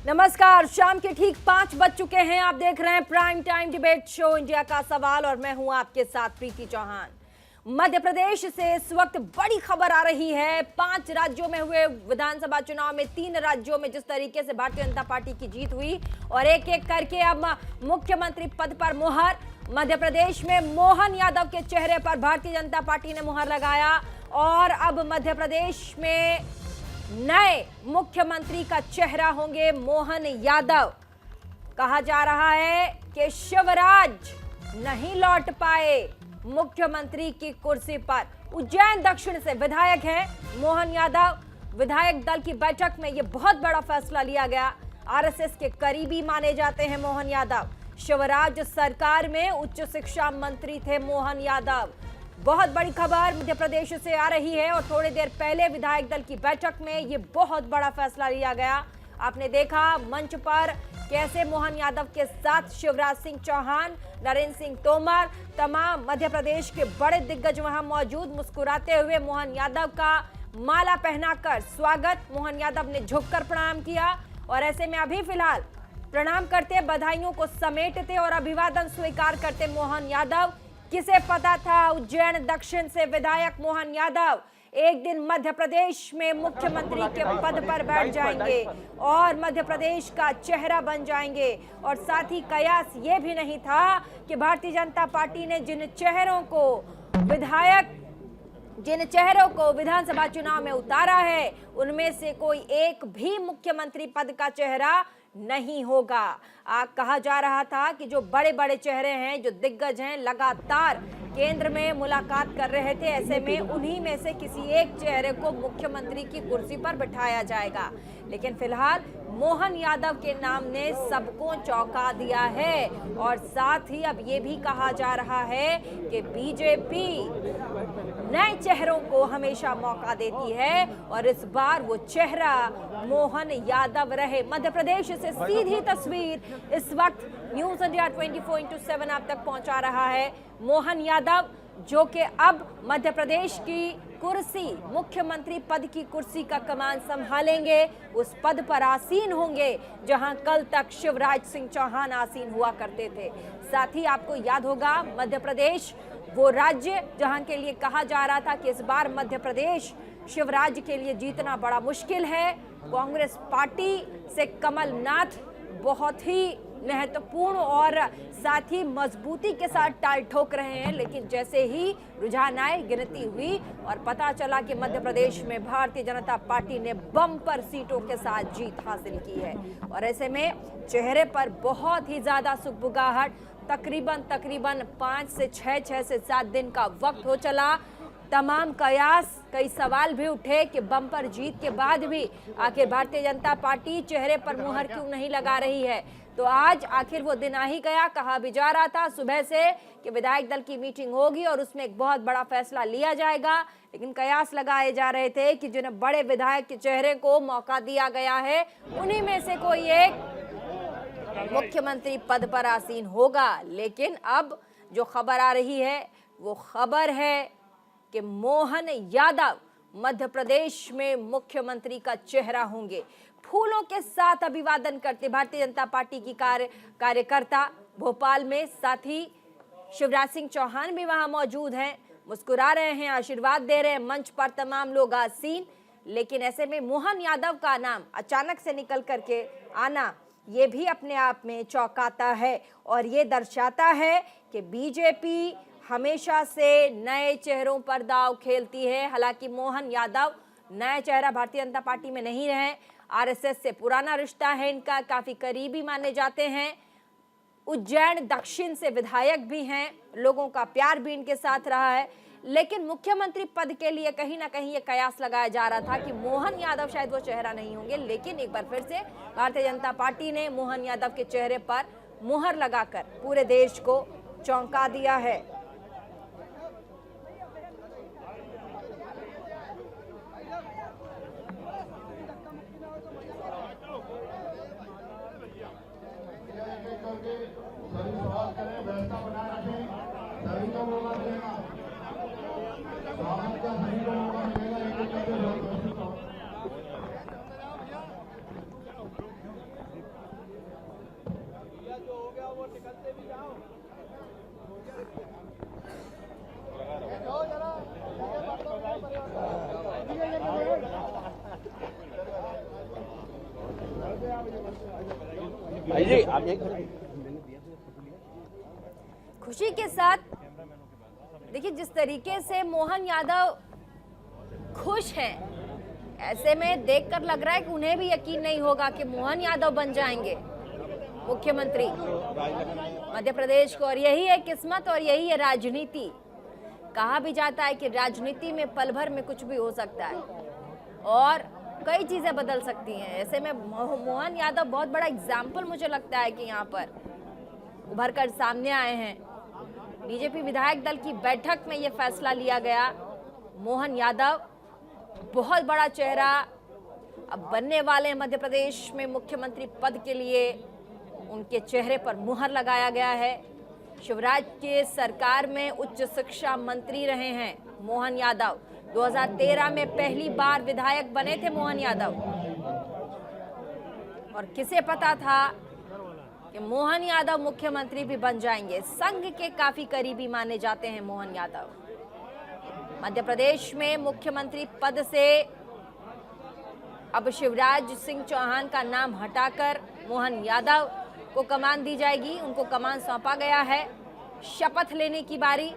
नमस्कार, शाम के ठीक 5 बज चुके हैं। आप देख रहे हैं prime time debate show India का सवाल और मैं हूं आपके साथ प्रीति चौहान। मध्य प्रदेश से इस वक्त बड़ी खबर आ रही है। 5 राज्यों में हुए विधानसभा चुनाव में 3 राज्यों में जिस तरीके से भारतीय जनता पार्टी की जीत हुई और एक एक करके अब मुख्यमंत्री पद पर मुहर। मध्य प्रदेश में मोहन यादव के चेहरे पर भारतीय जनता पार्टी ने मुहर लगाया और अब मध्य प्रदेश में नए मुख्यमंत्री का चेहरा होंगे मोहन यादव। कहा जा रहा है कि शिवराज नहीं लौट पाए मुख्यमंत्री की कुर्सी पर। उज्जैन दक्षिण से विधायक हैं मोहन यादव। विधायक दल की बैठक में यह बहुत बड़ा फैसला लिया गया। आरएसएस के करीबी माने जाते हैं मोहन यादव। शिवराज सरकार में उच्च शिक्षा मंत्री थे मोहन यादव। बहुत बड़ी खबर मध्य प्रदेश से आ रही है और थोड़ी देर पहले विधायक दल की बैठक में ये बहुत बड़ा फैसला लिया गया। आपने देखा मंच पर कैसे मोहन यादव के साथ शिवराज सिंह चौहान, नरेंद्र सिंह तोमर, तमाम मध्य प्रदेश के बड़े दिग्गज वहां मौजूद। मुस्कुराते हुए मोहन यादव का माला पहनाकर स्वागत मोहन यादव ने झुककर प्रणाम किया और ऐसे में अभी फिलहाल प्रणाम करते, बधाइयों को समेटते और अभिवादन स्वीकार करते मोहन यादव। किसे पता था उज्जैन दक्षिण से विधायक मोहन यादव एक दिन मध्य प्रदेश में मुख्यमंत्री के पद पर बैठ जाएंगे और मध्य प्रदेश का चेहरा बन जाएंगे। और साथ ही कयास ये भी नहीं था कि भारतीय जनता पार्टी ने जिन चेहरों को विधानसभा चुनाव में उतारा है उनमें से कोई एक भी मुख्यमंत्री पद का चेहरा नहीं होगा। कहा जा रहा था कि जो बड़े बड़े चेहरे हैं, जो दिग्गज हैं, लगातार केंद्र में मुलाकात कर रहे थे। ऐसे में उन्हीं में से किसी एक चेहरे को मुख्यमंत्री की कुर्सी पर बिठाया जाएगा। लेकिन फिलहाल मोहन यादव के नाम ने सबको चौंका दिया है और साथ ही अब ये भी कहा जा रहा है कि बीजेपी नए चेहरों को हमेशा मौका देती है और इस बार वो चेहरा मोहन यादव रहे। मध्य प्रदेश से सीधी तस्वीर इस वक्त न्यूज इंडिया 24/7 आप तक पहुंचा रहा है। मोहन यादव जो कि अब मध्य प्रदेश की कुर्सी, मुख्यमंत्री पद की कुर्सी का कमान संभालेंगे, उस पद पर आसीन होंगे जहां कल तक शिवराज सिंह चौहान आसीन हुआ करते थे। साथ ही आपको याद होगा मध्य प्रदेश वो राज्य जहां के लिए कहा जा रहा था कि इस बार मध्य प्रदेश शिवराज के लिए जीतना बड़ा मुश्किल है। कांग्रेस पार्टी से कमलनाथ बहुत ही महत्वपूर्ण और साथ ही मजबूती के साथ टाल ठोक रहे हैं। लेकिन जैसे ही रुझान आए, गिनती हुई और पता चला कि मध्य प्रदेश में भारतीय जनता पार्टी ने बम्पर सीटों के साथ जीत हासिल की है और ऐसे में चेहरे पर बहुत ही ज्यादा सुगबुगाहट। तकरीबन 5 से 7 दिन का वक्त हो चला। तमाम कयास, कई सवाल भी उठे कि बम्पर जीत के बाद भी आखिर भारतीय जनता पार्टी चेहरे पर मुहर क्यों नहीं लगा रही है। तो आज आखिर वो दिन आ ही गया। कहा भी जा रहा था सुबह से कि विधायक दल की मीटिंग होगी और उसमें एक बहुत बड़ा फैसला लिया जाएगा। लेकिन कयास लगाए जा रहे थे कि जिन्हें बड़े विधायक के चेहरे को मौका दिया गया है उन्हीं में से कोई एक मुख्यमंत्री पद पर आसीन होगा। लेकिन अब जो खबर आ रही है वो खबर है कि मोहन यादव मध्य प्रदेश में मुख्यमंत्री का चेहरा होंगे। फूलों के साथ अभिवादन करते भारतीय जनता पार्टी की कार्यकर्ता भोपाल में, साथ ही शिवराज सिंह चौहान भी वहां मौजूद हैं, मुस्कुरा रहे हैं, आशीर्वाद दे रहे हैं। मंच पर तमाम लोग आसीन। लेकिन ऐसे में मोहन यादव का नाम अचानक से निकल करके आना ये भी अपने आप में चौंकाता है और ये दर्शाता है कि बीजेपी हमेशा से नए चेहरों पर दांव खेलती है। हालांकि मोहन यादव नया चेहरा भारतीय जनता पार्टी में नहीं रहे। आरएसएस से पुराना रिश्ता है इनका, काफी करीबी माने जाते हैं। उज्जैन दक्षिण से विधायक भी हैं, लोगों का प्यार भी इनके साथ रहा है। लेकिन मुख्यमंत्री पद के लिए कहीं ना कहीं ये कयास लगाया जा रहा था कि मोहन यादव शायद वो चेहरा नहीं होंगे। लेकिन एक बार फिर से भारतीय जनता पार्टी ने मोहन यादव के चेहरे पर मुहर लगाकर पूरे देश को चौंका दिया है। खुशी के साथ देखिए जिस तरीके से मोहन यादव खुश हैं, ऐसे में देखकर लग रहा है कि उन्हें भी यकीन नहीं होगा कि मोहन यादव बन जाएंगे मुख्यमंत्री मध्य प्रदेश को। और यही है किस्मत और यही है राजनीति। कहा भी जाता है कि राजनीति में पल भर में कुछ भी हो सकता है और कई चीजें बदल सकती हैं। ऐसे में मोहन यादव बहुत बड़ा एग्जाम्पल मुझे लगता है कि यहाँ पर उभर कर सामने आए हैं। बीजेपी विधायक दल की बैठक में ये फैसला लिया गया। मोहन यादव बहुत बड़ा चेहरा अब बनने वाले हैं मध्य प्रदेश में मुख्यमंत्री पद के लिए। उनके चेहरे पर मुहर लगाया गया है। शिवराज के सरकार में उच्च शिक्षा मंत्री रहे हैं मोहन यादव। 2013 में पहली बार विधायक बने थे मोहन यादव। और किसे पता था कि मोहन यादव मुख्यमंत्री भी बन जाएंगे। संघ के काफी करीबी माने जाते हैं मोहन यादव। मध्य प्रदेश में मुख्यमंत्री पद से अब शिवराज सिंह चौहान का नाम हटाकर मोहन यादव को कमान दी जाएगी। उनको कमान सौंपा गया है। शपथ लेने की बारी।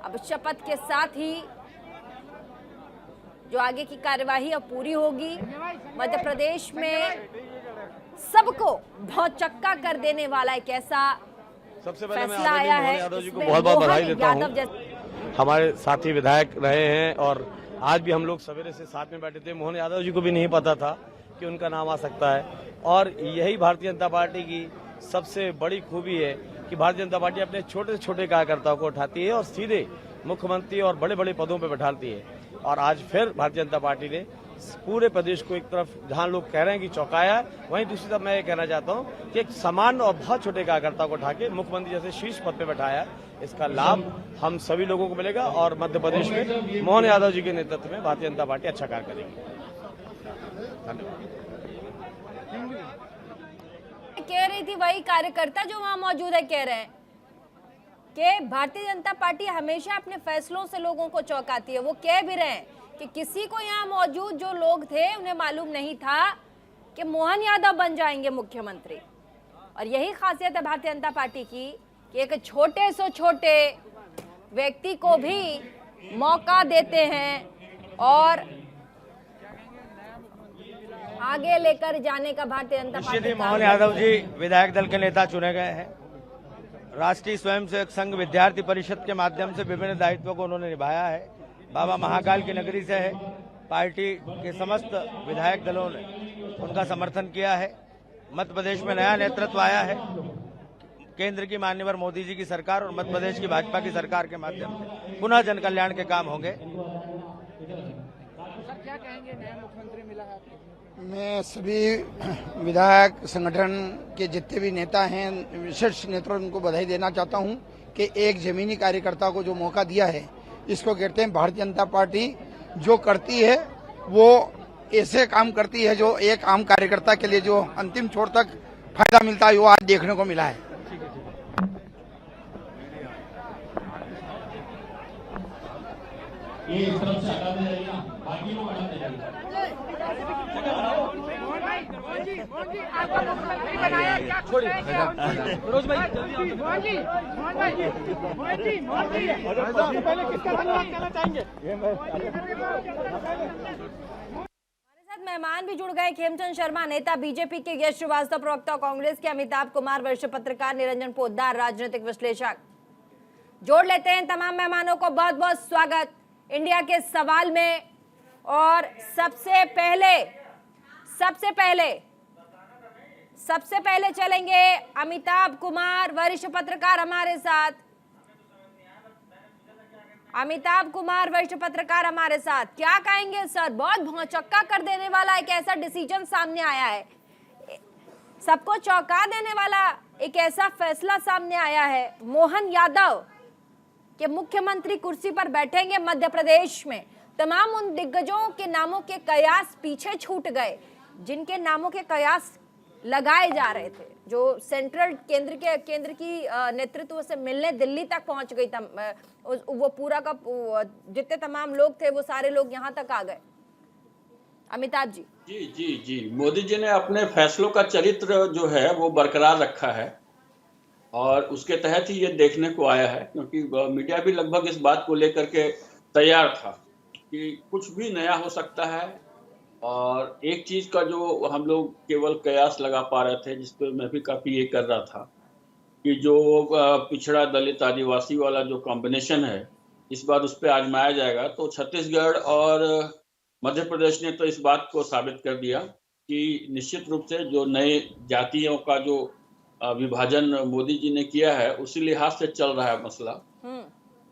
अब शपथ के साथ ही जो आगे की कार्यवाही अब पूरी होगी। मध्य प्रदेश में सबको भौचक्का कर देने वाला एक ऐसा सबसे पहले मैं फैसला आया है। यादव जी को बहुत बहुत बधाई देता हूँ। हमारे साथी विधायक रहे हैं और आज भी हम लोग सवेरे से साथ में बैठे थे। मोहन यादव जी को भी नहीं पता था कि उनका नाम आ सकता है। और यही भारतीय जनता पार्टी की सबसे बड़ी खूबी है कि भारतीय जनता पार्टी अपने छोटे से छोटे कार्यकर्ताओं को उठाती है और सीधे मुख्यमंत्री और बड़े बड़े पदों पर बैठाती है। और आज फिर भारतीय जनता पार्टी ने पूरे प्रदेश को एक तरफ जहां लोग कह रहे हैं कि चौंकाया, वहीं दूसरी तरफ मैं ये कहना चाहता हूं कि एक सामान्य और बहुत छोटे कार्यकर्ता को उठा के मुख्यमंत्री जैसे शीर्ष पद पे बैठाया। इसका लाभ हम सभी लोगों को मिलेगा और मध्य प्रदेश में मोहन यादव जी के नेतृत्व में भारतीय जनता पार्टी अच्छा कार्य करेगी। धन्यवाद। कह रही थी वही कार्यकर्ता जो वहां मौजूद है कह रहे हैं कि भारतीय जनता पार्टी हमेशा अपने फैसलों से लोगों को चौंकाती है। वो कह भी रहे हैं कि किसी को यहाँ मौजूद जो लोग थे उन्हें मालूम नहीं था कि मोहन यादव बन जाएंगे मुख्यमंत्री। और यही खासियत है भारतीय जनता पार्टी की कि एक छोटे से छोटे व्यक्ति को भी मौका देते हैं और आगे लेकर जाने का भारतीय जनता पार्टी। मोहन यादव जी विधायक दल के नेता चुने गए हैं। राष्ट्रीय स्वयंसेवक संघ विद्यार्थी परिषद के माध्यम से विभिन्न दायित्वों को उन्होंने निभाया है। बाबा महाकाल की नगरी से है। पार्टी के समस्त विधायक दलों ने उनका समर्थन किया है। मध्य प्रदेश में नया नेतृत्व आया है। केंद्र की माननीय मोदी जी की सरकार और मध्य प्रदेश की भाजपा की सरकार के माध्यम से पुनः जन कल्याण के काम होंगे। क्या कहेंगे, नया मुख्यमंत्री मिला है? मैं सभी विधायक संगठन के जितने भी नेता हैं, विशिष्ट नेताओं को बधाई देना चाहता हूं कि एक जमीनी कार्यकर्ता को जो मौका दिया है, इसको कहते हैं भारतीय जनता पार्टी जो करती है वो ऐसे काम करती है जो एक आम कार्यकर्ता के लिए जो अंतिम छोर तक फायदा मिलता है वो आज देखने को मिला है। ये इस तरफ से हटाते जाइए ना, बाकी लोग हटाते जाइए। फिरोज भाई पहले किसका धन्यवाद कहना चाहेंगे? हमारे साथ मेहमान भी जुड़ गए। खेमचंद शर्मा नेता बीजेपी के, यश श्रीवास्तव प्रवक्ता कांग्रेस के, अमिताभ कुमार वरिष्ठ पत्रकार, निरंजन पोद्दार राजनीतिक विश्लेषक। जोड़ लेते हैं तमाम मेहमानों को। बहुत बहुत स्वागत इंडिया के सवाल में। और सबसे पहले चलेंगे अमिताभ कुमार वरिष्ठ पत्रकार हमारे साथ। अमिताभ कुमार वरिष्ठ पत्रकार हमारे साथ, क्या कहेंगे सर? बहुत भौचक्का कर देने वाला एक ऐसा डिसीजन सामने आया है, सबको चौंका देने वाला एक ऐसा फैसला सामने आया है। मोहन यादव के मुख्यमंत्री कुर्सी पर बैठेंगे मध्य प्रदेश में। तमाम उन दिग्गजों के नामों के कयास पीछे छूट गए जिनके नामों के कयास लगाए जा रहे थे, जो सेंट्रल केंद्र की नेतृत्व से मिलने दिल्ली तक पहुंच गई। वो पूरा का जितने तमाम लोग थे वो सारे लोग यहां तक आ गए। अमिताभ जी। जी जी जी, मोदी जी ने अपने फैसलों का चरित्र जो है वो बरकरार रखा है और उसके तहत ही ये देखने को आया है, क्योंकि मीडिया भी लगभग इस बात को लेकर के तैयार था कि कुछ भी नया हो सकता है। और एक चीज का जो हम लोग केवल कयास लगा पा रहे थे, जिस पर मैं भी काफी ये कर रहा था, कि जो पिछड़ा दलित आदिवासी वाला जो कॉम्बिनेशन है, इस बार उस पर आजमाया जाएगा। तो छत्तीसगढ़ और मध्य प्रदेश ने तो इस बात को साबित कर दिया कि निश्चित रूप से जो नए जातियों का जो विभाजन मोदी जी ने किया है, उसी लिहाज से चल रहा है मसला।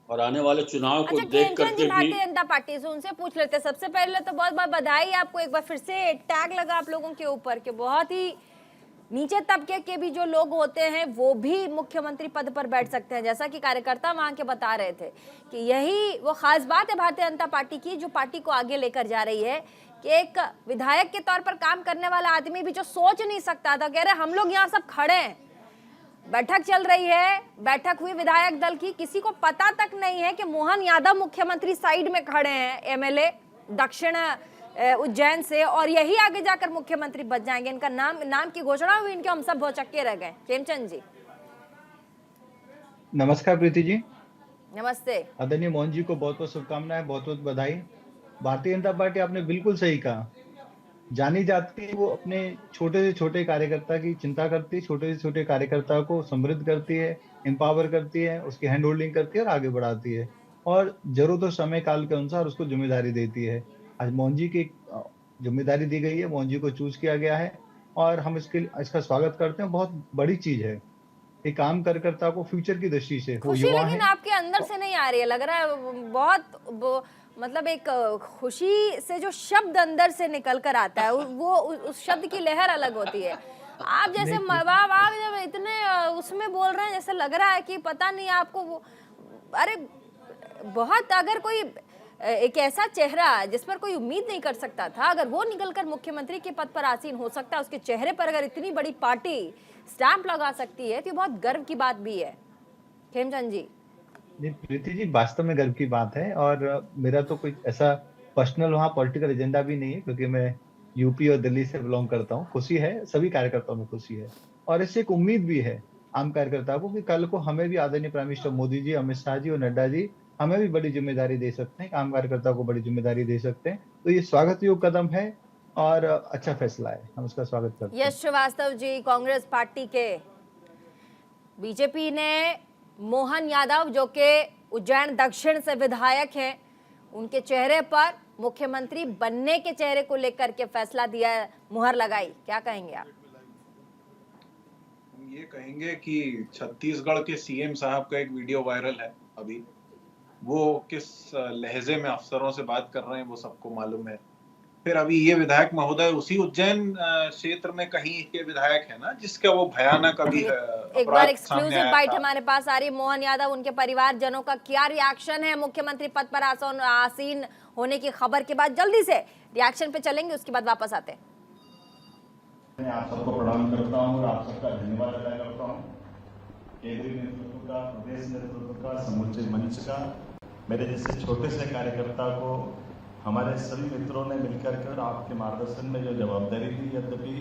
और आने वाले चुनाव को देख करके भी भारतीय जनता पार्टी से उनसे पूछ लेते हैं। सबसे पहले तो बहुत बहुत बधाई आपको, एक बार फिर से टैग लगा आप लोगों के ऊपर कि बहुत ही नीचे तबके के भी जो लोग होते हैं वो भी मुख्यमंत्री पद पर बैठ सकते हैं, जैसा कि कार्यकर्ता वहां के बता रहे थे कि यही वो खास बात है भारतीय जनता पार्टी की, जो पार्टी को आगे लेकर जा रही है कि एक विधायक के तौर पर काम करने वाला आदमी भी जो सोच नहीं सकता था, कह रहे हम लोग यहाँ सब खड़े हैं, बैठक चल रही है, बैठक हुई विधायक दल की, किसी को पता तक नहीं है कि मोहन यादव मुख्यमंत्री साइड में खड़े हैं, एमएलए दक्षिण उज्जैन से, और यही आगे जाकर मुख्यमंत्री बच जाएंगे। इनका नाम की घोषणा हुई, इनके हम सब भौचक्के रह गए। खेमचंद जी नमस्कार। प्रीति जी नमस्ते। आदरणीय मोहन जी को बहुत बहुत शुभकामनाएं, बहुत बहुत बधाई। भारतीय जनता पार्टी, आपने बिल्कुल सही कहा, जानी जाती है वो अपने छोटे से छोटे कार्यकर्ता की चिंता करती है, छोटे से छोटे कार्यकर्ता को समृद्ध करती है, एम्पावर करती है, उसकी हैंड होल्डिंग करती है और आगे बढ़ाती है, और जरूरत और समय काल के अनुसार उसको जिम्मेदारी देती है। आज मोहन जी की जिम्मेदारी दी गई है, मोहन जी को चूज किया गया है और हम इसका स्वागत करते हैं। बहुत बड़ी चीज है, एक काम कार्यकर्ता को फ्यूचर की दृष्टि से, वो खुशी युवा लेकिन है। आपके अंदर से नहीं आ रही है, लग रहा है बहुत मतलब एक खुशी से जो शब्द अंदर से निकल कर आता है वो उस शब्द की लहर अलग होती है। आप जैसे आप इतने उसमें बोल रहे हैं, जैसे लग रहा है कि पता नहीं आपको वो, अरे बहुत, अगर कोई एक ऐसा चेहरा जिस पर कोई उम्मीद नहीं कर सकता था, अगर वो निकलकर मुख्यमंत्री के पद पर आसीन हो सकता है, उसके चेहरे पर अगर इतनी बड़ी पार्टी स्टैंप लगा सकती है, तो बहुत गर्व की बात भी है। खेमचंद जी। प्रीति जी, वास्तव में गर्व की बात है, और मेरा तो कोई ऐसा पर्सनल वहाँ पॉलिटिकल एजेंडा भी नहीं है, क्योंकि मैं यूपी और दिल्ली से बिलोंग करता हूँ। खुशी है, सभी कार्यकर्ताओं में खुशी है, और इससे एक उम्मीद भी है आम कार्यकर्ताओं को कि कल को हमें भी आदरणीय प्राइम मिनिस्टर मोदी जी, अमित शाह जी और नड्डा जी हमें भी बड़ी जिम्मेदारी दे सकते हैं, आम कार्यकर्ता को बड़ी जिम्मेदारी दे सकते हैं। तो ये स्वागत योग्य कदम है और अच्छा फैसला है, हम उसका स्वागत करते हैं। यश श्रीवास्तव जी, कांग्रेस पार्टी के, बीजेपी ने मोहन यादव जो के उज्जैन दक्षिण से विधायक हैं, उनके चेहरे पर मुख्यमंत्री बनने के चेहरे को लेकर के फैसला दिया, मुहर लगाई, क्या कहेंगे आप? ये कहेंगे कि छत्तीसगढ़ के सीएम साहब का एक वीडियो वायरल है अभी, वो किस लहजे में अफसरों से बात कर रहे हैं वो सबको मालूम है। फिर अभी ये विधायक महोदय उसी उज्जैन क्षेत्र में कहीं के विधायक है ना, जिसका वो भयानक अभी एक बार एक्सक्लूसिव बाइट हमारे पास आ रही है। मोहन यादव, उनके परिवारजनों का क्या रिएक्शन है मुख्यमंत्री पद पर आसीन होने की खबर के बाद? जल्दी से रिएक्शन पे चलेंगे, उसके बाद वापस आते हैं। मैं आप सबको प्रणाम करता हूं और आप सबका धन्यवाद अदा करता हूं, केंद्रीय नेतृत्व का, प्रदेश नेतृत्व का, समूचे मंच का, मेरे जैसे छोटे से कार्यकर्ता को हमारे सभी मित्रों ने मिलकर कर आपके मार्गदर्शन में जो जवाबदारी दी, यद्यपि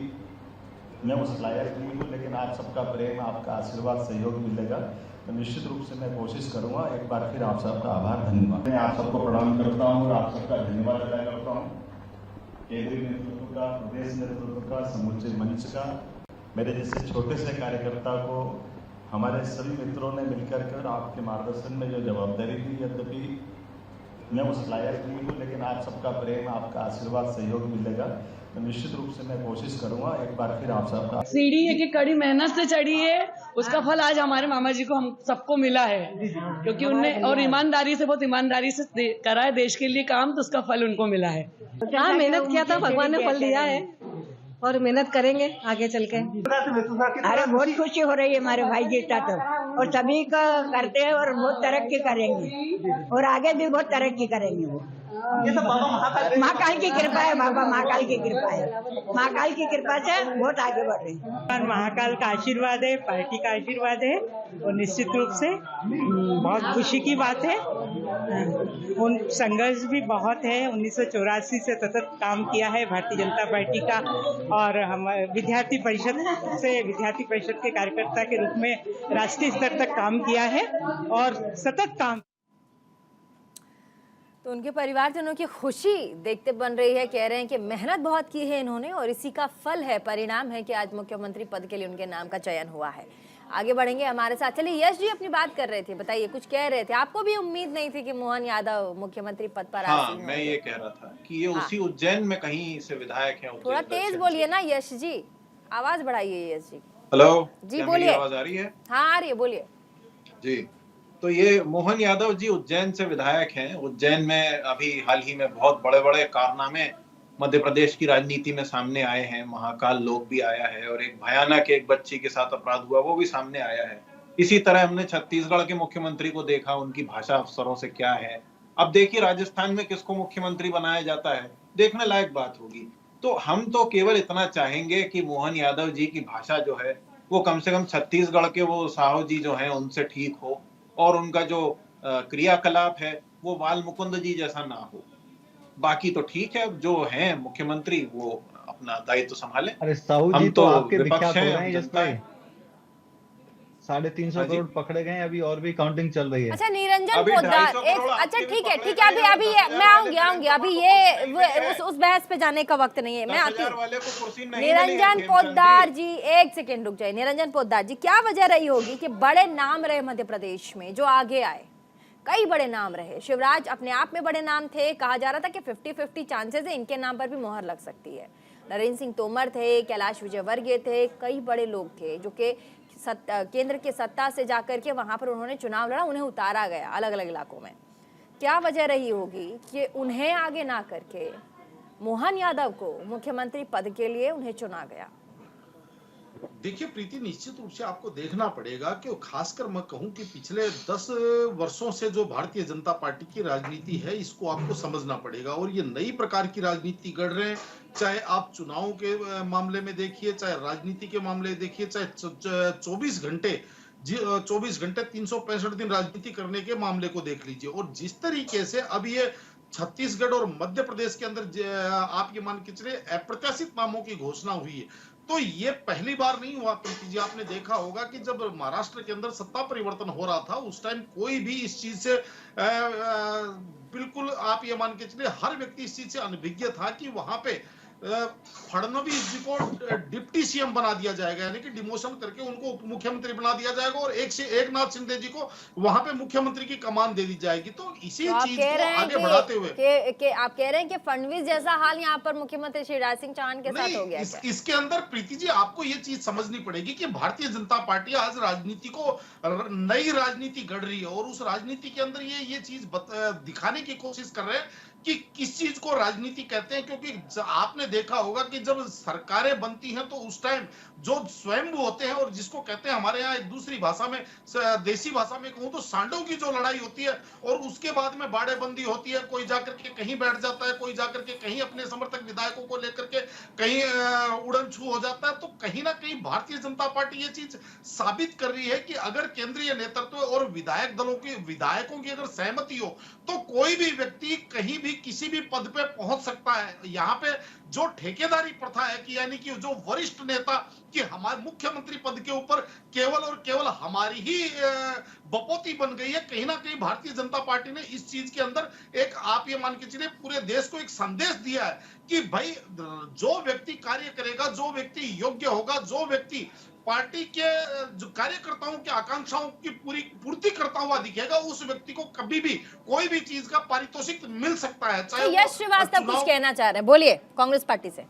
मैं उस लायक नहीं हूँ, लेकिन आप सबका प्रेम, आपका आशीर्वाद, सहयोग मिलेगा तो निश्चित रूप से मैं कोशिश करूंगा। एक बार फिर आप सबका आभार, धन्यवाद। मैं आप सबको प्रणाम करता हूँ और आप सबका धन्यवाद अदा करता हूँ, केंद्रीय नेतृत्व का, प्रदेश नेतृत्व का, समूचे मंच का, मेरे जैसे छोटे से कार्यकर्ता को हमारे सभी मित्रों ने मिलकर कर आपके मार्गदर्शन में जो जवाबदारी दी, यद्यपि मैं उस लायक नहीं हूँ, लेकिन आप सबका प्रेम, आपका आशीर्वाद, सहयोग मिलेगा तो निश्चित रूप से मैं कोशिश करूंगा। एक बार फिर आप सबका, सीढ़ी है कि कड़ी मेहनत से चढ़ी है, उसका फल आज हमारे मामा जी को हम सबको मिला है, क्योंकि उनने और ईमानदारी से, बहुत ईमानदारी से करा है देश के लिए काम, तो उसका फल उनको मिला है। हाँ, मेहनत किया था, भगवान ने फल दिया है और मेहनत करेंगे आगे चल के। अरे बहुत खुशी हो रही है, हमारे भाई जीता तो, और सभी का करते हैं और बहुत तरक्की करेंगे और आगे भी बहुत तरक्की करेंगे वो। ये सब बाबा महाकाल की कृपा है, बाबा महाकाल की कृपा है, महाकाल की कृपा से बहुत आगे बढ़ रहे हैं। महाकाल का आशीर्वाद है, पार्टी का आशीर्वाद है और निश्चित रूप से बहुत खुशी की बात है। उन संघर्ष भी बहुत है, 1984 से सतत काम किया है भारतीय जनता पार्टी का, और हम विद्यार्थी परिषद के कार्यकर्ता के रूप में राष्ट्रीय स्तर तक काम किया है और सतत काम। तो उनके परिवारजनों की खुशी देखते बन रही है। कह रहे हैं कि मेहनत बहुत की है इन्होंने और इसी का फल है, परिणाम है कि आज मुख्यमंत्री पद के लिए उनके नाम का चयन हुआ है। आगे बढ़ेंगे हमारे साथ। चलिए, यश जी अपनी बात कर रहे थे, बताइए, कुछ कह रहे थे। आपको भी उम्मीद नहीं थी कि मोहन यादव मुख्यमंत्री पद पर हाँ, मैं ये कह रहा था कि ये उसी उज्जैन में कहीं से विधायक हैं। थोड़ा तेज बोलिए ना यश जी, आवाज बढ़ाइए यश जी। हेलो जी, बोलिए। आवाज आ रही है? हाँ आ रही है, बोलिए जी। तो ये मोहन यादव जी उज्जैन से विधायक हैं। उज्जैन में अभी हाल ही में बहुत बड़े बड़े कारनामे मध्य प्रदेश की राजनीति में सामने आए हैं। महाकाल लोक भी आया है और एक भयानक एक बच्ची के साथ अपराध हुआ, वो भी सामने आया है। इसी तरह हमने छत्तीसगढ़ के मुख्यमंत्री को देखा, उनकी भाषा अफसरों से क्या है। अब देखिए राजस्थान में किसको मुख्यमंत्री बनाया जाता है, देखने लायक बात होगी। तो हम तो केवल इतना चाहेंगे कि मोहन यादव जी की भाषा जो है वो कम से कम छत्तीसगढ़ के वो साहू जी जो हैं उनसे ठीक हो, और उनका जो क्रियाकलाप है वो बाल मुकुंद जी जैसा ना हो। बाकी तो ठीक है, जो हैं मुख्यमंत्री वो अपना दायित्व संभाले। अरे साहू जी तो आपके विख्यात हो रहे हैं, जिसमें 350 करोड़ पकड़े गए, अभी और भी काउंटिंग चल रही है। अच्छा, निरंजन पोद्दार, अच्छा ठीक है अभी ये मैं आऊंगी अभी ये उस बहस पे जाने का वक्त नहीं है, मैं आती हूँ। निरंजन पोद्दार जी, एक सेकेंड रुक जाइए। निरंजन पोद्दार जी, क्या वजह रही होगी कि बड़े नाम रहे मध्य प्रदेश में जो आगे आए? कई बड़े नाम रहे। शिवराज अपने आप में बड़े नाम थे, कहा जा रहा था कि 50-50 चांसेस है इनके नाम पर भी मोहर लग सकती है। नरेंद्र सिंह तोमर थे, कैलाश विजयवर्गीय थे, कई बड़े लोग थे जो कि केंद्र के सत्ता से जाकर के वहां पर उन्होंने चुनाव लड़ा, उन्हें उतारा गया अलग अलग इलाकों में। क्या वजह रही होगी कि उन्हें आगे ना करके मोहन यादव को मुख्यमंत्री पद के लिए उन्हें चुना गया? देखिए प्रीति, निश्चित रूप से आपको देखना पड़ेगा कि खासकर मैं कहूं कि पिछले 10 वर्षों से जो भारतीय जनता पार्टी की राजनीति है इसको आपको समझना पड़ेगा, और ये नई प्रकार की राजनीति गढ़ रहे हैं। चाहे आप चुनावों के मामले में देखिए, चाहे राजनीति के मामले देखिए, चाहे 24 घंटे 365 दिन राजनीति करने के मामले को देख लीजिए। और जिस तरीके से अब ये छत्तीसगढ़ और मध्य प्रदेश के अंदर आप ये मान के चलिए अप्रत्याशित नामों की घोषणा हुई है, तो ये पहली बार नहीं हुआ। प्रीति जी, आपने देखा होगा कि जब महाराष्ट्र के अंदर सत्ता परिवर्तन हो रहा था उस टाइम कोई भी इस चीज से बिल्कुल आप ये मान के चलिए हर व्यक्ति इस चीज से अनभिज्ञ था कि वहां पे फडणवीस जी को डिप्टी सीएम बना दिया जाएगा, यानी कि डिमोशन करके उनको उप मुख्यमंत्री बना दिया जाएगा और एकनाथ शिंदे जी को वहां पे मुख्यमंत्री की कमान दे दी जाएगी। तो इसी चीज को आगे बढ़ाते हुए आप कह रहे हैं कि फडणवीस जैसा हाल यहाँ पर मुख्यमंत्री शिवराज सिंह चौहान के साथ हो गया। इसके अंदर प्रीति जी आपको ये चीज समझनी पड़ेगी कि भारतीय जनता पार्टी आज राजनीति को नई राजनीति गढ़ रही है, और उस राजनीति के अंदर ये चीज दिखाने की कोशिश कर रहे हैं कि किस चीज को राजनीति कहते हैं। क्योंकि आपने देखा होगा कि जब सरकारें बनती हैं तो उस टाइम जो स्वयं होते हैं, और जिसको कहते हैं हमारे यहाँ एक दूसरी भाषा में, देसी भाषा में कहूँ तो सांडों की जो लड़ाई होती है, और उसके बाद में बाड़ेबंदी होती है, कोई जाकर के कहीं बैठ जाता है, कोई जाकर के कहीं अपने समर्थक विधायकों को लेकर के कहीं उड़न छू हो जाता है। तो कहीं ना कहीं भारतीय जनता पार्टी ये चीज साबित कर रही है कि अगर केंद्रीय नेतृत्व और विधायक दलों की विधायकों की अगर सहमति हो तो कोई भी व्यक्ति कहीं भी किसी भी पद पे पहुंच सकता है। यहाँ पे जो ठेकेदारी प्रथा है कि यानी कि जो वरिष्ठ नेता कि हमारे मुख्यमंत्री पद के ऊपर केवल और केवल हमारी ही बपोती बन गई है, कहीं ना कहीं भारतीय जनता पार्टी ने इस चीज के अंदर एक आप ये मान के चलिए पूरे देश को एक संदेश दिया है कि भाई जो व्यक्ति कार्य करेगा, जो व्यक्ति योग्य होगा, जो व्यक्ति पार्टी के जो कार्यकर्ताओं की आकांक्षाओं की पूर्ति करता हुआ दिखेगा, उस व्यक्ति को कभी भी कोई भी चीज का पारितोषिक मिल सकता है। चाहे यश श्रीवास्तव कुछ कहना चाह रहे हैं, बोलिए कांग्रेस पार्टी से।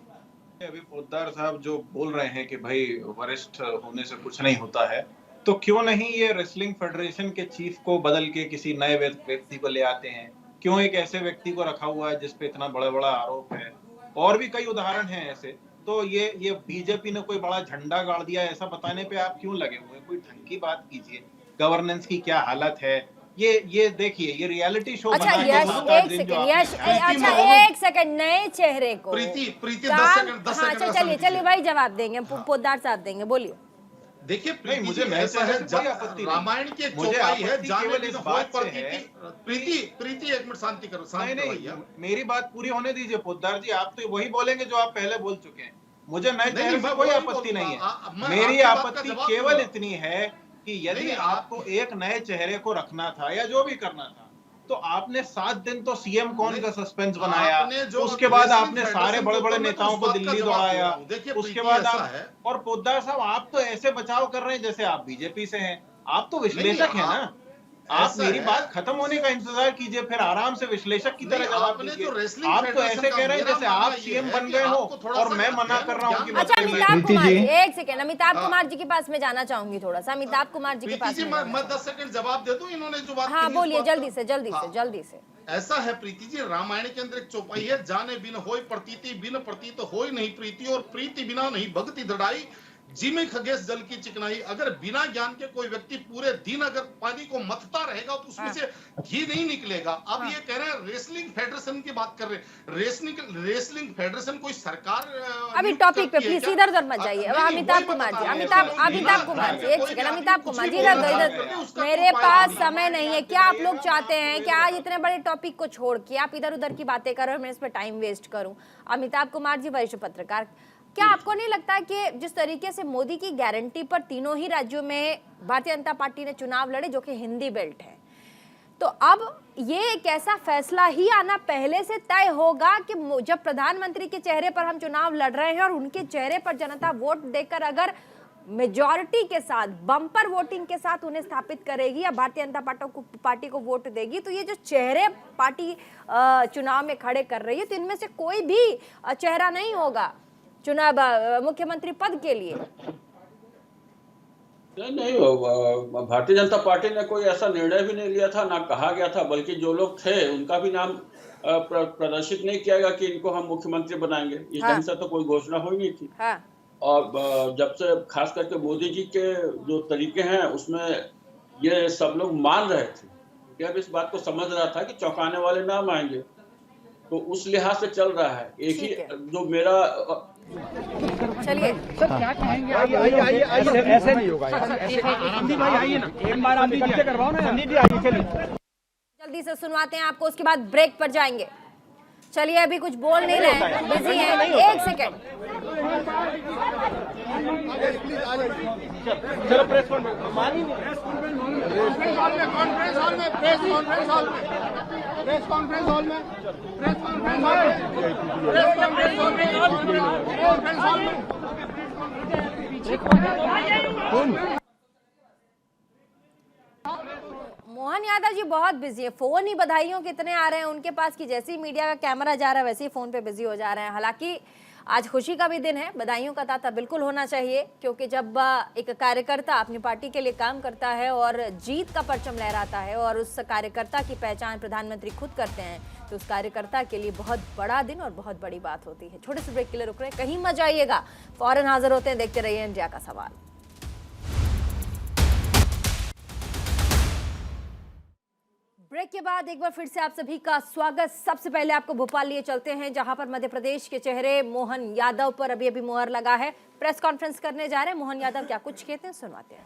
अभी पोद्दार साहब जो बोल रहे हैं कि भाई वरिष्ठ होने से कुछ नहीं होता है, तो क्यों नहीं ये रेसलिंग फेडरेशन के चीफ को बदल के किसी नए व्यक्ति को ले आते हैं? क्यों एक ऐसे व्यक्ति को रखा हुआ है जिसपे इतना बड़ा बड़ा आरोप है? और भी कई उदाहरण हैं ऐसे। तो ये बीजेपी ने कोई बड़ा झंडा गाड़ दिया ऐसा बताने पे आप क्यों लगे हुए? कोई ढंग की बात कीजिए। गवर्नेंस की क्या हालत है, ये देखिए, ये रियलिटी शो अच्छा बनाएंगे यश, 7-8 एक दिन सेकंड जो यश, आपने- अच्छा एक सेकंड, नए चेहरे को प्रीति 10 काम- सेकंड 10 हाँ, सेकंड अच्छा चलिए चलिए भाई जवाब देंगे, पोद्दार साहब देंगे, बोलिए। देखिए नहीं, मुझे प्रीति जी, नए ऐसा चेहरे है से कोई जब आपत्ति नहीं। रामायण की एक मुझे चौपाई है आपत्ति जाने केवल दिन इस होय बात से प्रतीति है। प्रीति एक मिनट शांति करो, शांति नहीं करो नहीं, भैया। मेरी बात पूरी होने दीजिए पोद्दार जी, आप तो वही बोलेंगे जो आप पहले बोल चुके हैं। मुझे नए नहीं, चेहरे से मैं कोई वही आपत्ति नहीं बोलूंगा। मैं है। मेरी आपकी बात का आपत्ति जवाब केवल दूंगा। इतनी है कि यदि नहीं, आपको एक नए चेहरे को रखना था या जो भी करना था, तो आपने 7 दिन तो सीएम कौन का सस्पेंस बनाया, आपने जो उसके बाद रेसलिंग आपने सारे फेडरेशन बड़े को बड़े तो मैं नेताओं उस को बात का दिल्ली जवाब दे दौड़ाया, रहा हूं। देखिए उसके प्रीति, बाद ऐसा आप है। और पोद्दार साहब आप तो ऐसे बचाव कर रहे हैं जैसे आप बीजेपी से हैं। आप तो विश्लेषक हैं ना, आप ऐसा मेरी है। बात खत्म होने का इंतजार कीजिए, फिर आराम से विश्लेषक की तरह नहीं, जवाब आपने दीजिए। जो रेसलिंग आप तो फेडरेशन ऐसे का कह रहे हैं मेरा जैसे आप मानना ये सीएम है बन कि गए हो आपको थोड़ा और सा मैं मना ज्ञान- कर रहा हूँ कि अच्छा मत करिए। अमिताभ कुमार जी, जी। एक सेकेंड, अमिताभ हाँ। कुमार जी के पास में जाना चाहूंगी, थोड़ा सा अमिताभ कुमार जी के प्रीति पास जी में मैं जाना 10 सेकंड जवाब दे दूं, इन्होंने जो बात हाँ कही, इस बोलिए बात का- जल्दी से जल्दी हाँ। से जल्दी से। ऐसा है प्रीति जी, रामायण के अंदर एक चौपाई है, जाने बिन होय प्रतीति, बिन प्रतीत होय नहीं प्रीति, और प्रीति बिना नहीं भक्ति दृढ़ाई, जिमे खगेश जल की चिकनाई। अगर बिना ज्ञान के कोई व्यक्ति पूरे दिन अगर पानी को मथता रहेगा तो उसमें हाँ। से घी नहीं निकलेगा। अब हाँ। ये कह रहे हैं रेसलिंग फेडरेशन की बात कर रहे हैं। रेसलिंग फेडरेशन कोई सरकार अभी नियुक्त टॉपिक पे करती है प्लीज क्या? इधर उधर मत जाइए। अब नहीं, अमिताभ वही कुमार बता जी, रहा हूं। अमिताभ कुमार जी, एक सेकंड, अमिताभ कुमार जी इधर इधर, मेरे पास समय नहीं है। क्या आप लोग चाहते हैं कि आज इतने बड़े टॉपिक को छोड़ के आप इधर उधर की बातें करो, मैं इस पर टाइम वेस्ट करूं? अमिताभ कुमार जी वरिष्ठ पत्रकार, क्या आपको नहीं लगता कि जिस तरीके से मोदी की गारंटी पर तीनों ही राज्यों में भारतीय जनता पार्टी ने चुनाव लड़े, जो कि हिंदी बेल्ट है, तो अब ये एक ऐसा फैसला ही आना पहले से तय होगा कि जब प्रधानमंत्री के चेहरे पर हम चुनाव लड़ रहे हैं और उनके चेहरे पर जनता वोट देकर अगर मेजॉरिटी के साथ, बम्पर वोटिंग के साथ उन्हें स्थापित करेगी या भारतीय जनता पार्टी को वोट देगी, तो ये जो चेहरे पार्टी चुनाव में खड़े कर रही है, तो इनमें से कोई भी चेहरा नहीं होगा चुनाव मुख्यमंत्री पद के लिए। नहीं, भारतीय जनता पार्टी ने कोई ऐसा निर्णय भी नहीं लिया था, ना कहा गया था, बल्कि जो लोग थे उनका भी नाम प्रदर्शित नहीं किया गया कि इनको हम मुख्यमंत्री बनाएंगे। इस ढंग से तो कोई घोषणा हुई नहीं थी। हाँ। और जब से खास करके मोदी जी के जो तरीके हैं उसमें ये सब लोग मान रहे थे कि अब इस बात को समझ रहा था कि चौंकाने वाले नाम आएंगे, तो उस लिहाज से चल रहा है। एक ही जो मेरा चलिए सर क्या कहेंगे? आइए ऐसे नहीं होगा यार, ऐसे आनंदी भाई आइए ना, एक बार आप इकट्ठे करवाओ ना। संदीप जी आइए, चलिए जल्दी से सुनवाते हैं आपको, उसके बाद ब्रेक पर जाएंगे। चलिए अभी कुछ बोल नहीं रहे हैं, बिजी हैं, एक सेकेंड। चलो प्रेस कॉन्फ्रेंस हॉल में मोहन यादव जी बहुत बिजी है, फोन ही बधाइयों कितने आ रहे हैं उनके पास कि जैसे ही मीडिया का कैमरा जा रहा है वैसे ही फोन पे बिजी हो जा रहे हैं। हालांकि आज खुशी का भी दिन है, बधाइयों का तांता बिल्कुल होना चाहिए, क्योंकि जब एक कार्यकर्ता अपनी पार्टी के लिए काम करता है और जीत का परचम लहराता है और उस कार्यकर्ता की पहचान प्रधानमंत्री खुद करते हैं, तो उस कार्यकर्ता के लिए बहुत बड़ा दिन और बहुत बड़ी बात होती है। छोटे से ब्रेक के लिए रुक रहे हैं, कहीं मत जाइएगा, फौरन हाजिर होते हैं, देखते रहिए इंडिया का सवाल। ब्रेक के बाद एक बार फिर से आप सभी का स्वागत। सबसे पहले आपको भोपाल लिए चलते हैं, जहां पर मध्य प्रदेश के चेहरे मोहन यादव पर अभी अभी मुहर लगा है। प्रेस कॉन्फ्रेंस करने जा रहे हैं मोहन यादव, क्या कुछ कहते हैं सुनवाते हैं।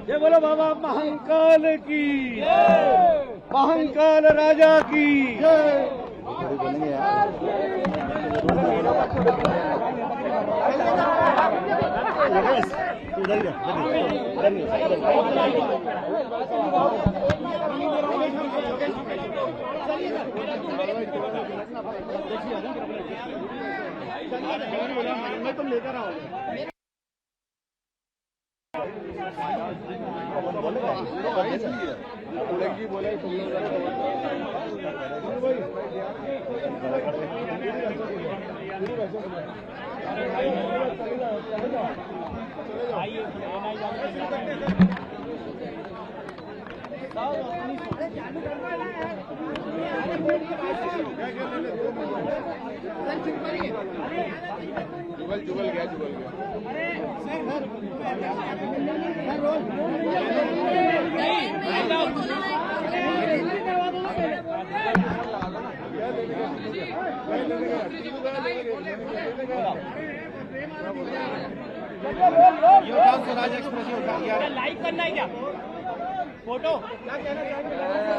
ये बोलो बाबा महाकाल की, महाकाल राजा की। मैं तुम लेकर आओ। लाइव करना है क्या फोटो? क्या कहना चाहेंगे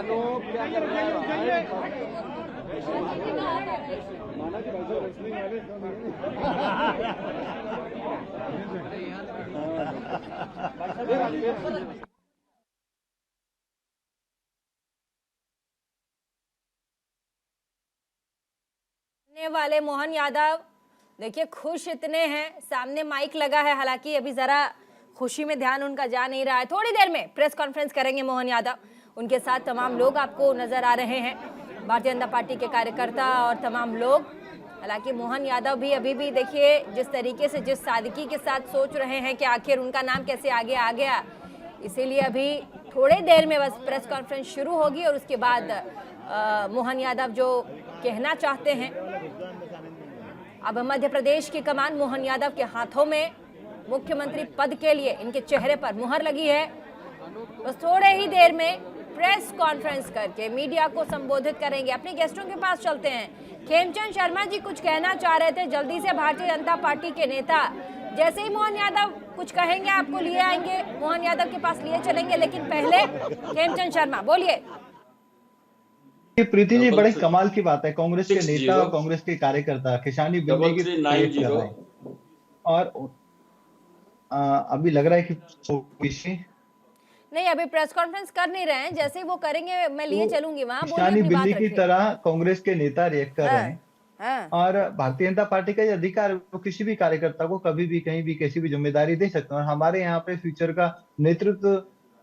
लोग? क्या कर रहे हैं? वाले मोहन यादव देखिए खुश इतने हैं, सामने माइक लगा है, हालांकि अभी जरा खुशी में ध्यान उनका जा नहीं रहा है। थोड़ी देर में प्रेस कॉन्फ्रेंस करेंगे मोहन यादव, उनके साथ तमाम लोग आपको नजर आ रहे हैं, भारतीय जनता पार्टी के कार्यकर्ता और तमाम लोग। हालांकि मोहन यादव भी अभी भी देखिए जिस तरीके से, जिस सादगी के साथ सोच रहे हैं कि आखिर उनका नाम कैसे आगे आ गया, इसीलिए अभी थोड़ी देर में बस प्रेस कॉन्फ्रेंस शुरू होगी और उसके बाद मोहन यादव जो कहना चाहते हैं। अब मध्य प्रदेश की कमान मोहन यादव के हाथों में, मुख्यमंत्री पद के लिए इनके चेहरे पर मुहर लगी है। बस थोड़े ही देर में प्रेस कॉन्फ्रेंस करके मीडिया को संबोधित करेंगे। अपने गेस्टों के पास चलते हैं। खेमचंद शर्मा जी कुछ कहना चाह रहे थे, जल्दी से भारतीय जनता पार्टी के नेता जैसे ही मोहन यादव कुछ कहेंगे आपको लिए आएंगे, मोहन यादव के पास लिए चलेंगे, लेकिन पहले खेमचंद शर्मा बोलिए। प्रीति जी, बड़े कमाल की बात है, कांग्रेस के नेता और कांग्रेस के कार्यकर्ता किसानी बिल्ली की प्रेयर कर रहे हैं और अभी लग रहा है कि नहीं, अभी प्रेस कॉन्फ्रेंस कर नहीं रहे हैं, जैसे ही वो करेंगे मैं लिए चलूंगी वहां। किसानी बिल्ली की तरह कांग्रेस के नेता रिएक्ट कर रहे हैं और भारतीय जनता पार्टी का ये अधिकार, वो किसी भी कार्यकर्ता को कभी भी कहीं भी कैसी भी जिम्मेदारी दे सकते हैं। और हमारे यहाँ पे फ्यूचर का नेतृत्व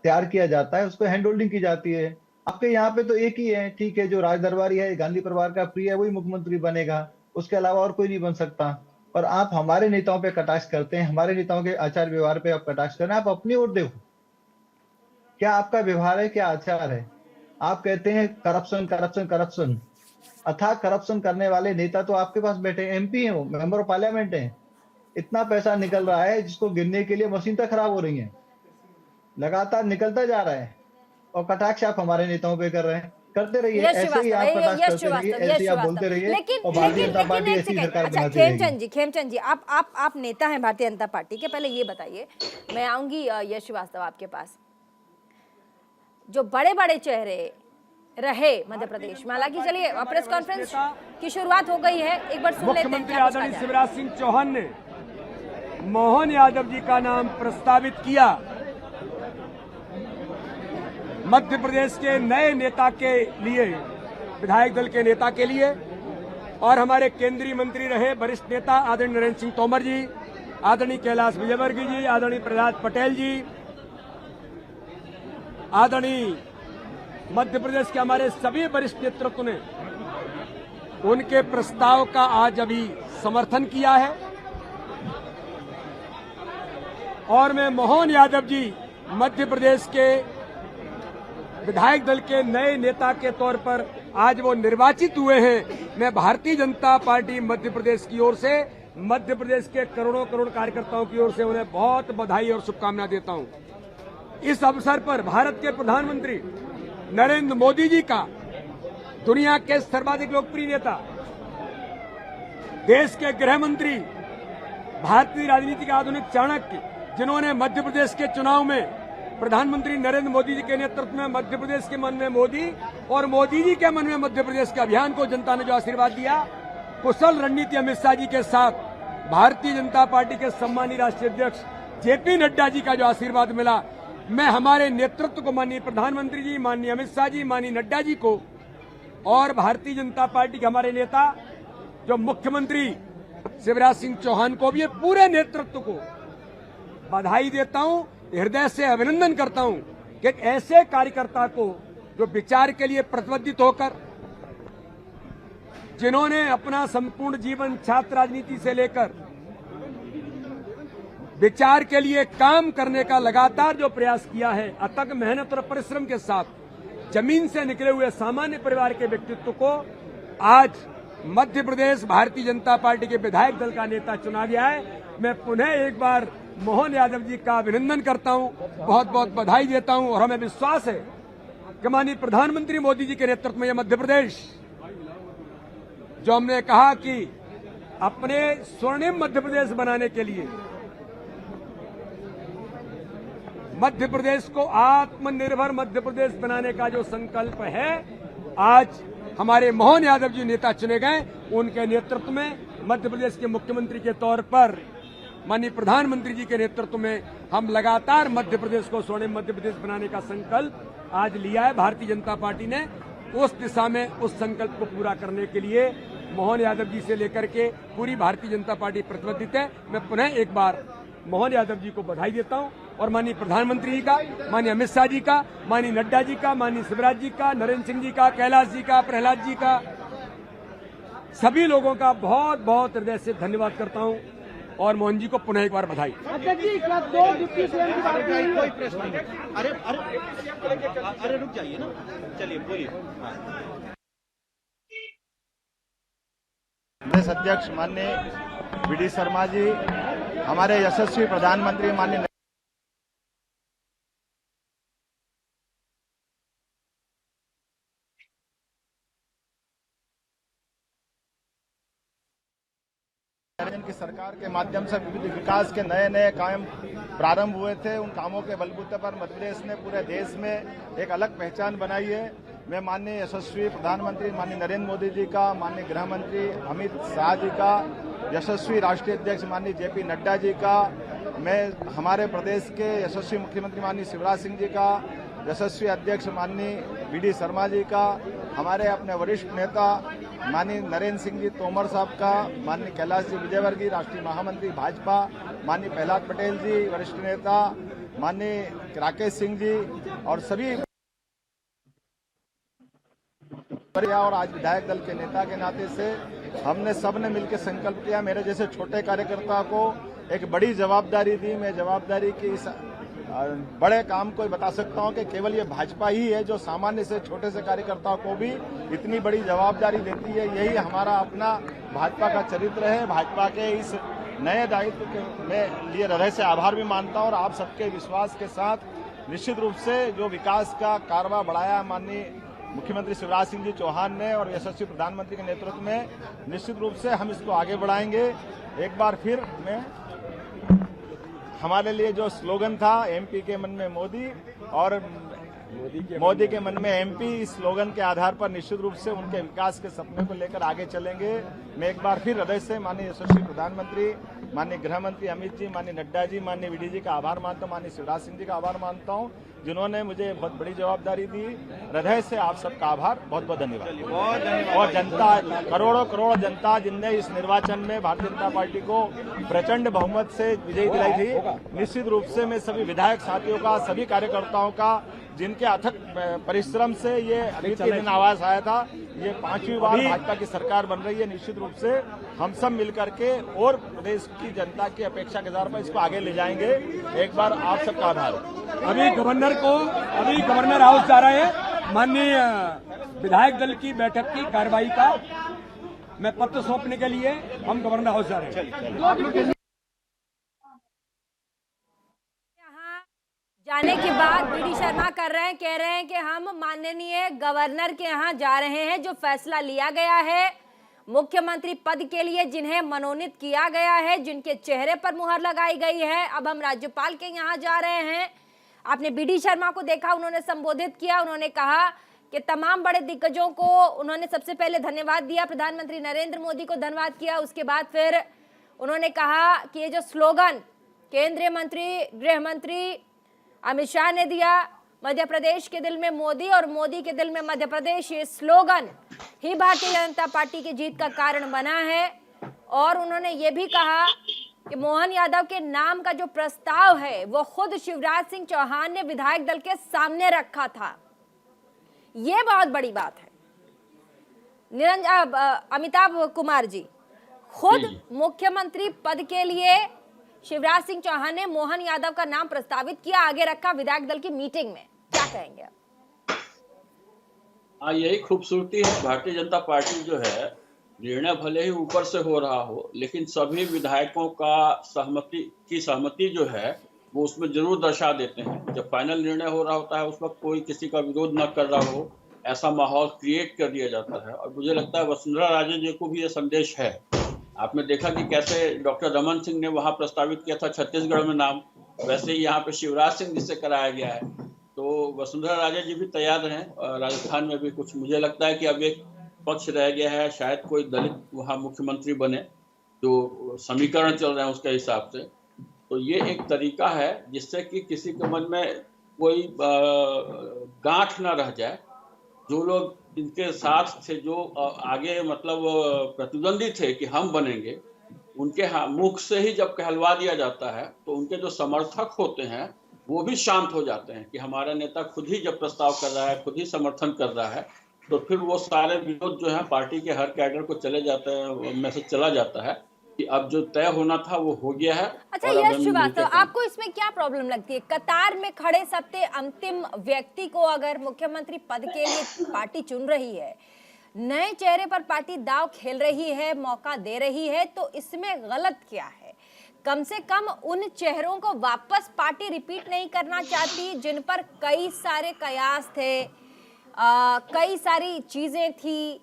तैयार किया जाता है, उसको हैंड होल्डिंग की जाती है। आपके यहाँ पे तो एक ही है, ठीक है, जो राज दरबारी है, गांधी परिवार का प्रिय है, वही मुख्यमंत्री बनेगा, उसके अलावा और कोई नहीं बन सकता। और आप हमारे नेताओं पे कटाक्ष करते हैं, हमारे नेताओं के आचार व्यवहार पे आप कटाक्ष कर रहे हैं। आप अपनी ओर देखो, क्या आपका व्यवहार है, क्या आचार है। आप कहते हैं करप्शन करप्शन करप्शन, अथाह करप्शन करने वाले नेता तो आपके पास बैठे, एमपी हैं, वो मेंबर ऑफ पार्लियामेंट हैं। इतना पैसा निकल रहा है जिसको गिनने के लिए मशीन तक खराब हो रही है, लगातार निकलता जा रहा है। और कटाक्ष आप हमारे नेताओं पे कर रहे हैं, करते रहिए, ऐसे ही आप कटाक्ष करते रहिए, ऐसे ही आप बोलते रहिए और भारतीय जनता पार्टी ऐसी सरकार बनाती रहेगी। खेमचंद जी, आप नेता हैं भारतीय जनता पार्टी के, पहले ये बताइए, मैं आऊंगी यश श्रीवास्तव आपके पास। जो बड़े बड़े चेहरे रहे मध्य प्रदेश में, हालांकि चलिए प्रेस कॉन्फ्रेंस की शुरुआत हो गई है, एक बार सुन लेते हैं। मुख्यमंत्री आदरणीय शिवराज सिंह चौहान ने मोहन यादव जी का नाम प्रस्तावित किया मध्य प्रदेश के नए नेता के लिए, विधायक दल के नेता के लिए। और हमारे केंद्रीय मंत्री रहे वरिष्ठ नेता आदरणीय नरेंद्र सिंह तोमर जी, आदरणीय कैलाश विजयवर्गीय जी, आदरणीय प्रहलाद पटेल जी, आदरणीय मध्य प्रदेश के हमारे सभी वरिष्ठ नेतृत्व ने उनके प्रस्ताव का आज अभी समर्थन किया है। और मैं मोहन यादव जी मध्य प्रदेश के विधायक दल के नए नेता के तौर पर आज वो निर्वाचित हुए हैं। मैं भारतीय जनता पार्टी मध्य प्रदेश की ओर से, मध्य प्रदेश के करोड़ों करोड़ कार्यकर्ताओं की ओर से उन्हें बहुत बधाई और शुभकामनाएं देता हूं। इस अवसर पर भारत के प्रधानमंत्री नरेंद्र मोदी जी का, दुनिया के सर्वाधिक लोकप्रिय नेता, देश के गृह मंत्री, भारतीय राजनीति के आधुनिक चाणक्य, जिन्होंने मध्य प्रदेश के चुनाव में प्रधानमंत्री नरेंद्र मोदी जी के नेतृत्व में मध्य प्रदेश के मन में मोदी और मोदी जी के मन में मध्य प्रदेश के अभियान को जनता ने जो आशीर्वाद दिया, कुशल रणनीति अमित शाह जी के साथ भारतीय जनता पार्टी के सम्मानीय राष्ट्रीय अध्यक्ष जेपी नड्डा जी का जो आशीर्वाद मिला, मैं हमारे नेतृत्व को, माननीय प्रधानमंत्री जी, माननीय अमित शाह जी, माननीय नड्डा जी को और भारतीय जनता पार्टी के हमारे नेता जो मुख्यमंत्री शिवराज सिंह चौहान को भी, पूरे नेतृत्व को बधाई देता हूं, हृदय से अभिनंदन करता हूं कि ऐसे कार्यकर्ता को जो विचार के लिए प्रतिबद्ध होकर, जिन्होंने अपना संपूर्ण जीवन छात्र राजनीति से लेकर विचार के लिए काम करने का लगातार जो प्रयास किया है, अथक मेहनत और परिश्रम के साथ जमीन से निकले हुए सामान्य परिवार के व्यक्तित्व को आज मध्य प्रदेश भारतीय जनता पार्टी के विधायक दल का नेता चुना गया है। मैं पुनः एक बार मोहन यादव जी का अभिनंदन करता हूं, बहुत बहुत बधाई देता हूं और हमें विश्वास है कि माननीय प्रधानमंत्री मोदी जी के नेतृत्व में यह मध्य प्रदेश, जो हमने कहा कि अपने स्वर्णिम मध्य प्रदेश बनाने के लिए, मध्य प्रदेश को आत्मनिर्भर मध्य प्रदेश बनाने का जो संकल्प है, आज हमारे मोहन यादव जी नेता चुने गए। उनके नेतृत्व में मध्य प्रदेश के मुख्यमंत्री के तौर पर माननीय प्रधानमंत्री जी के नेतृत्व में हम लगातार मध्य प्रदेश को स्वर्णिम मध्य प्रदेश बनाने का संकल्प आज लिया है। भारतीय जनता पार्टी ने उस दिशा में उस संकल्प को पूरा करने के लिए मोहन यादव जी से लेकर के पूरी भारतीय जनता पार्टी प्रतिबद्ध है। मैं पुनः एक बार मोहन यादव जी को बधाई देता हूं और माननीय प्रधानमंत्री जी का, माननीय अमित शाह जी का, माननीय नड्डा जी का, माननीय शिवराज जी का, नरेंद्र सिंह जी का, कैलाश जी का, प्रहलाद जी का, सभी लोगों का बहुत बहुत हृदय से धन्यवाद करता हूं और मोहन जी को पुनः एक बार बधाई। अरे रुक जाइए ना, चलिए बोलिए। प्रदेश अध्यक्ष माननीय वी.डी. शर्मा जी, हमारे यशस्वी प्रधानमंत्री माननीय की सरकार के माध्यम से विविध विकास के नए नए काम प्रारंभ हुए थे। उन कामों के बलबूते पर मध्य प्रदेश ने पूरे देश में एक अलग पहचान बनाई है। मैं माननीय यशस्वी प्रधानमंत्री माननीय नरेंद्र मोदी जी का, माननीय गृह मंत्री अमित शाह जी का, यशस्वी राष्ट्रीय अध्यक्ष माननीय जे.पी. नड्डा जी का, मैं हमारे प्रदेश के यशस्वी मुख्यमंत्री माननीय शिवराज सिंह जी का, यशस्वी अध्यक्ष माननीय वी.डी. शर्मा जी का, हमारे अपने वरिष्ठ नेता माननीय नरेंद्र सिंह जी तोमर साहब का, माननीय कैलाश जी विजयवर्गीय राष्ट्रीय महामंत्री भाजपा, माननीय प्रहलाद पटेल जी वरिष्ठ नेता, माननीय राकेश सिंह जी और सभी और आज विधायक दल के नेता के नाते से हमने सबने मिलकर संकल्प किया। मेरे जैसे छोटे कार्यकर्ता को एक बड़ी जवाबदारी दी। मैं जवाबदारी की इस बड़े काम को बता सकता हूं कि केवल ये भाजपा ही है जो सामान्य से छोटे से कार्यकर्ताओं को भी इतनी बड़ी जवाबदारी देती है। यही हमारा अपना भाजपा का चरित्र है। भाजपा के इस नए दायित्व के मैं लिए हृदय से आभार भी मानता हूं और आप सबके विश्वास के साथ निश्चित रूप से जो विकास का कारवा बढ़ाया माननीय मुख्यमंत्री शिवराज सिंह जी चौहान ने और यशस्वी प्रधानमंत्री के नेतृत्व में, निश्चित रूप से हम इसको आगे बढ़ाएंगे। एक बार फिर मैं हमारे लिए जो स्लोगन था एमपी के मन में मोदी और मोदी के मन में एमपी, इस स्लोगन के आधार पर निश्चित रूप से उनके विकास के सपने को लेकर आगे चलेंगे। मैं एक बार फिर हृदय से माननीय यशस्वी प्रधानमंत्री, माननीय गृह मंत्री अमित जी, माननीय नड्डा जी, माननीय वी.डी. जी का आभार मानता हूं, माननीय शिवराज सिंह जी का आभार मानता हूं जिन्होंने मुझे बहुत बड़ी जवाबदारी दी। हृदय से आप सबका आभार, बहुत बहुत धन्यवाद। और जनता, करोड़ों करोड़ जनता जिनने इस निर्वाचन में भारतीय जनता पार्टी को प्रचंड बहुमत से विजयी दिलाई थी, निश्चित रूप से मैं सभी विधायक साथियों का, सभी कार्यकर्ताओं का जिनके अथक परिश्रम से ये अद्वितीय दिन आवाज आया था, ये 5वीं बार भाजपा की सरकार बन रही है। निश्चित रूप से हम सब मिलकर के और प्रदेश की जनता की अपेक्षा के आधार पर इसको आगे ले जाएंगे। एक बार आप सबका आभार। अभी गवर्नर हाउस जा रहे हैं माननीय विधायक दल की बैठक की कार्रवाई का मैं पत्र सौंपने के लिए हम गवर्नर हाउस जा रहे हैं। जाने के बाद वी.डी. शर्मा कह रहे हैं कि हम माननीय गवर्नर के यहाँ जा रहे हैं। जो फैसला लिया गया है मुख्यमंत्री पद के लिए, जिन्हें मनोनीत किया गया है, जिनके चेहरे पर मुहर लगाई गई है, अब हम राज्यपाल के यहाँ जा रहे हैं। आपने वी.डी. शर्मा को देखा, उन्होंने संबोधित किया, उन्होंने कहा कि तमाम बड़े दिग्गजों को उन्होंने सबसे पहले धन्यवाद दिया, प्रधानमंत्री नरेंद्र मोदी को धन्यवाद किया। उसके बाद फिर उन्होंने कहा कि ये जो स्लोगन केंद्रीय मंत्री, गृह मंत्री अमित शाह ने दिया, मध्य प्रदेश के दिल में मोदी और मोदी के दिल में मध्य प्रदेश, ये स्लोगन ही भारतीय जनता पार्टी की जीत का कारण बना है। और उन्होंने ये भी कहा कि मोहन यादव के नाम का जो प्रस्ताव है वो खुद शिवराज सिंह चौहान ने विधायक दल के सामने रखा था। ये बहुत बड़ी बात है। अमिताभ कुमार जी, खुद मुख्यमंत्री पद के लिए शिवराज सिंह चौहान ने मोहन यादव का नाम प्रस्तावित किया, आगे रखा विधायक दल की मीटिंग में। क्या कहेंगे आप? यही खूबसूरती है। भारतीय जनता पार्टी जो है निर्णय भले ही ऊपर से हो रहा हो, लेकिन सभी विधायकों का सहमति जो है वो उसमें जरूर दर्शा देते हैं। जब फाइनल निर्णय हो रहा होता है उस वक्त कोई किसी का विरोध न कर रहा हो, ऐसा माहौल क्रिएट कर दिया जाता है। और मुझे लगता है वसुंधरा राजे जी को भी ये संदेश है। आपने देखा कि कैसे डॉक्टर रमन सिंह ने वहां प्रस्तावित किया था छत्तीसगढ़ में नाम, वैसे ही यहाँ पे शिवराज सिंह जी से कराया गया है। तो वसुंधरा राजे जी भी तैयार हैं। राजस्थान में भी कुछ मुझे लगता है कि अब एक पक्ष रह गया है, शायद कोई दलित वहाँ मुख्यमंत्री बने, जो समीकरण चल रहे हैं उसके हिसाब से। तो ये एक तरीका है जिससे कि किसी के मन में कोई गांठ ना रह जाए। जो लोग इनके साथ थे, जो आगे मतलब प्रतिद्वंदी थे कि हम बनेंगे, उनके मुख से ही जब कहलवा दिया जाता है तो उनके जो समर्थक होते हैं वो भी शांत हो जाते हैं कि हमारा नेता खुद ही जब प्रस्ताव कर रहा है, खुद ही समर्थन कर रहा है, तो फिर वो सारे विरोध जो है पार्टी के हर कैडर को चले जाते हैं, मैसेज चला जाता है कि अब जो तय होना था वो हो गया है। अच्छा यश श्रीवास्तव, आपको इसमें क्या प्रॉब्लम लगती है? कतार में खड़े सबसे अंतिम व्यक्ति को अगर मुख्यमंत्री पद के लिए पार्टी चुन रही है, नए चेहरे पर पार्टी दांव खेल रही है, मौका दे रही है, तो इसमें गलत क्या है? कम से कम उन चेहरों को वापस पार्टी रिपीट नहीं करना चाहती जिन पर कई सारे कयास थे, कई सारी चीजें थी,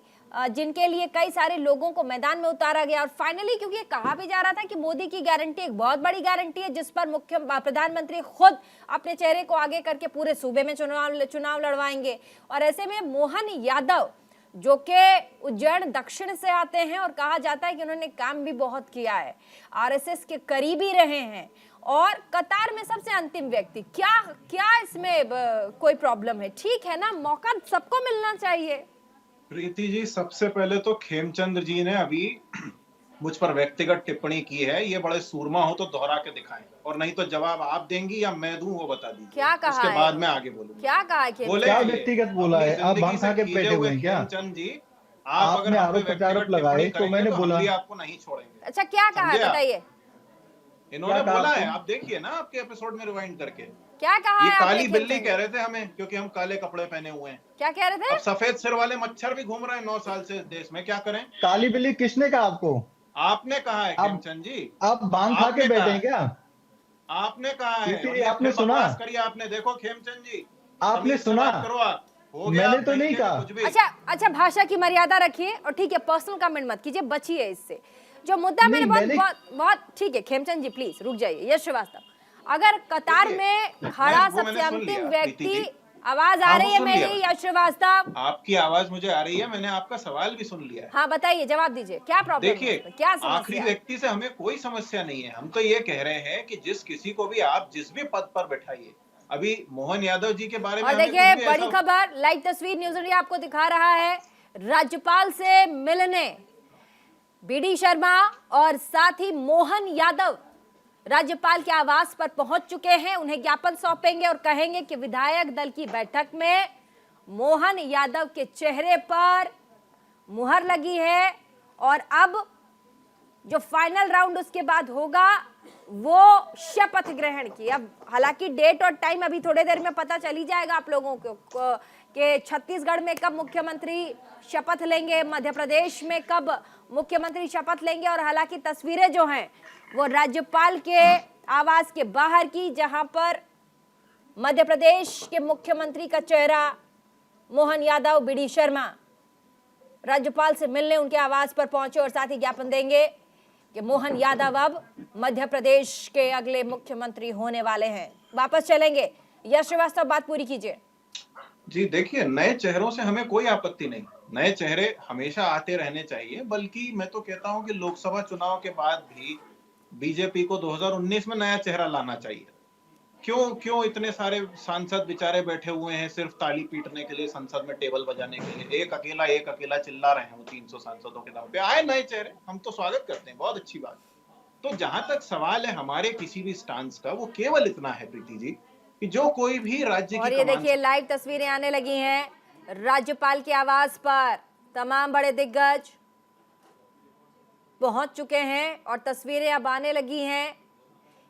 जिनके लिए कई सारे लोगों को मैदान में उतारा गया। और फाइनली क्योंकि ये कहा भी जा रहा था कि मोदी की गारंटी एक बहुत बड़ी गारंटी है जिस पर प्रधानमंत्री खुद अपने चेहरे को आगे करके पूरे सूबे में चुनाव लड़वाएंगे। और ऐसे में मोहन यादव जो कि उज्जैन दक्षिण से आते हैं और कहा जाता है कि उन्होंने काम भी बहुत किया है, आरएसएस के करीबी रहे हैं, और कतार में सबसे अंतिम व्यक्ति, क्या इसमें कोई प्रॉब्लम है? ठीक है ना, मौका सबको मिलना चाहिए। प्रीति जी, सबसे पहले तो खेमचंद जी ने अभी मुझ पर व्यक्तिगत टिप्पणी की है, ये बड़े सूरमा हो तो दोहरा के दिखाएं, और नहीं तो जवाब आप देंगी या मैं दूं वो बता दीजिए। क्या कहा उसके है? बाद मैं आगे बोलूंगा। क्या कहा है? क्या व्यक्तिगत बोला है? आप भांग खा के बैठे हुए हैं क्या? खेमचंद जी, आप आपने आरोप प्रत्यारोप लगाए तो मैंने बोला आपको नहीं छोड़ेंगे। अच्छा क्या कहा है बताइए? इन्होंने बोला है, आप देखिए ना आपके एपिसोड में रिवाइंड करके। क्या कहा ये है? काली बिल्ली कह रहे थे हमें, क्योंकि हम काले कपड़े पहने हुए हैं। क्या कह रहे थे? अब सफेद सिर वाले मच्छर भी घूम रहे हैं 9 साल से देश में, क्या करें? काली बिल्ली किसने कहा आपको? आपने कहा है खेमचंद जी। आप भांग खा के बैठे हैं क्या? आपने कहा है। आपने सुना? करिए, आपने देखो खेमचंद जी, आपने सुना? मैंने तो नहीं कहा। अच्छा भाषा की मर्यादा रखिए और ठीक है, पर्सनल कमेंट मत कीजिए, बचिए इससे। जो मुद्दा मैंने बहुत ठीक है खेमचंद जी प्लीज रुक जाइए। यश श्रीवास्तव, अगर कतार में खड़ा सबसे अंतिम व्यक्ति, आवाज आ रही है मेरी यश श्रीवास्तव? आपकी आवाज मुझे आ रही है, मैंने आपका सवाल भी सुन लिया है। हाँ बताइए, जवाब दीजिए, क्या प्रॉब्लम? देखिए, क्या आखिरी व्यक्ति से हमें कोई समस्या नहीं है। हम तो ये कह रहे हैं कि जिस किसी को भी आप जिस भी पद पर बैठाइए। अभी मोहन यादव जी के बारे में और देखिए बड़ी खबर, लाइव तस्वीर न्यूज इंडिया आपको दिखा रहा है, राज्यपाल से मिलने बीडी शर्मा और साथ ही मोहन यादव राज्यपाल के आवास पर पहुंच चुके हैं। उन्हें ज्ञापन सौंपेंगे और कहेंगे कि विधायक दल की बैठक में मोहन यादव के चेहरे पर मुहर लगी है और अब जो फाइनल राउंड उसके बाद होगा वो शपथ ग्रहण की। अब हालांकि डेट और टाइम अभी थोड़ी देर में पता चली जाएगा आप लोगों को कि छत्तीसगढ़ में कब मुख्यमंत्री शपथ लेंगे, मध्य प्रदेश में कब मुख्यमंत्री शपथ लेंगे। और हालांकि तस्वीरें जो हैं वो राज्यपाल के आवास के बाहर की, जहां पर मध्य प्रदेश के मुख्यमंत्री का चेहरा मोहन यादव, बीडी शर्मा राज्यपाल से मिलने उनके आवास पर पहुंचे और साथ ही ज्ञापन देंगे कि मोहन यादव अब मध्य प्रदेश के अगले मुख्यमंत्री होने वाले हैं। वापस चलेंगे, यश श्रीवास्तव बात पूरी कीजिए। जी देखिए, नए चेहरों से हमें कोई आपत्ति नहीं, नए चेहरे हमेशा आते रहने चाहिए। बल्कि मैं तो कहता हूं कि लोकसभा चुनाव के बाद भी बीजेपी को 2019 में नया चेहरा लाना चाहिए। क्यों इतने सारे सांसद बेचारे बैठे हुए हैं सिर्फ ताली पीटने के लिए, संसद में टेबल बजाने के लिए? एक अकेला चिल्ला रहे हैं वो 300 सांसदों के नाम पे। आए नए चेहरे, हम तो स्वागत करते हैं, बहुत अच्छी बात। तो जहां तक सवाल है हमारे किसी भी स्टांस का, वो केवल इतना है प्रीति जी कि जो कोई भी राज्य की, और ये देखिए लाइव तस्वीरें आने लगी हैं राज्यपाल के आवास पर, तमाम बड़े दिग्गज पहुंच चुके हैं और तस्वीरें अब आने लगी हैं।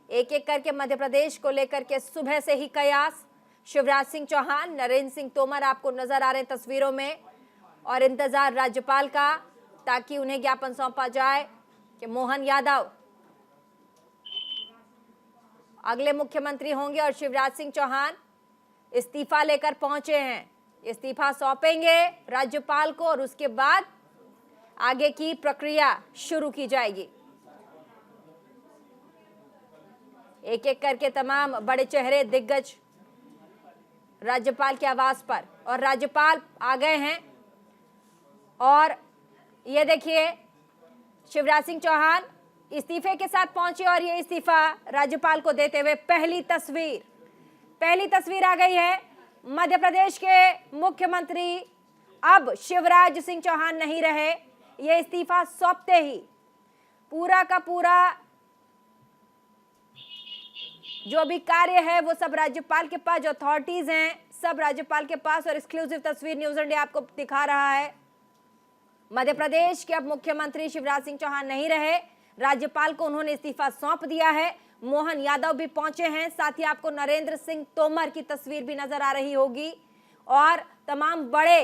एक एक करके मध्य प्रदेश को लेकर के सुबह से ही कयास। शिवराज सिंह चौहान, नरेंद्र सिंह तोमर आपको नजर आ रहे हैं तस्वीरों में, और इंतजार राज्यपाल का ताकि उन्हें ज्ञापन सौंपा जाए कि मोहन यादव अगले मुख्यमंत्री होंगे और शिवराज सिंह चौहान इस्तीफा लेकर पहुंचे हैं। इस्तीफा सौंपेंगे राज्यपाल को और उसके बाद आगे की प्रक्रिया शुरू की जाएगी। एक एक करके तमाम बड़े चेहरे दिग्गज राज्यपाल के आवास पर, और राज्यपाल आ गए हैं। और ये देखिए शिवराज सिंह चौहान इस्तीफे के साथ पहुंचे और ये इस्तीफा राज्यपाल को देते हुए पहली तस्वीर आ गई है। मध्य प्रदेश के मुख्यमंत्री अब शिवराज सिंह चौहान नहीं रहे। ये इस्तीफा सौंपते ही पूरा का पूरा जो भी कार्य है वो सब राज्यपाल के पास, जो अथॉरिटीज हैं सब राज्यपाल के पास। और एक्सक्लूसिव तस्वीर न्यूज इंडिया आपको दिखा रहा है। मध्य प्रदेश के अब मुख्यमंत्री शिवराज सिंह चौहान नहीं रहे, राज्यपाल को उन्होंने इस्तीफा सौंप दिया है। मोहन यादव भी पहुंचे हैं, साथ ही आपको नरेंद्र सिंह तोमर की तस्वीर भी नजर आ रही होगी और तमाम बड़े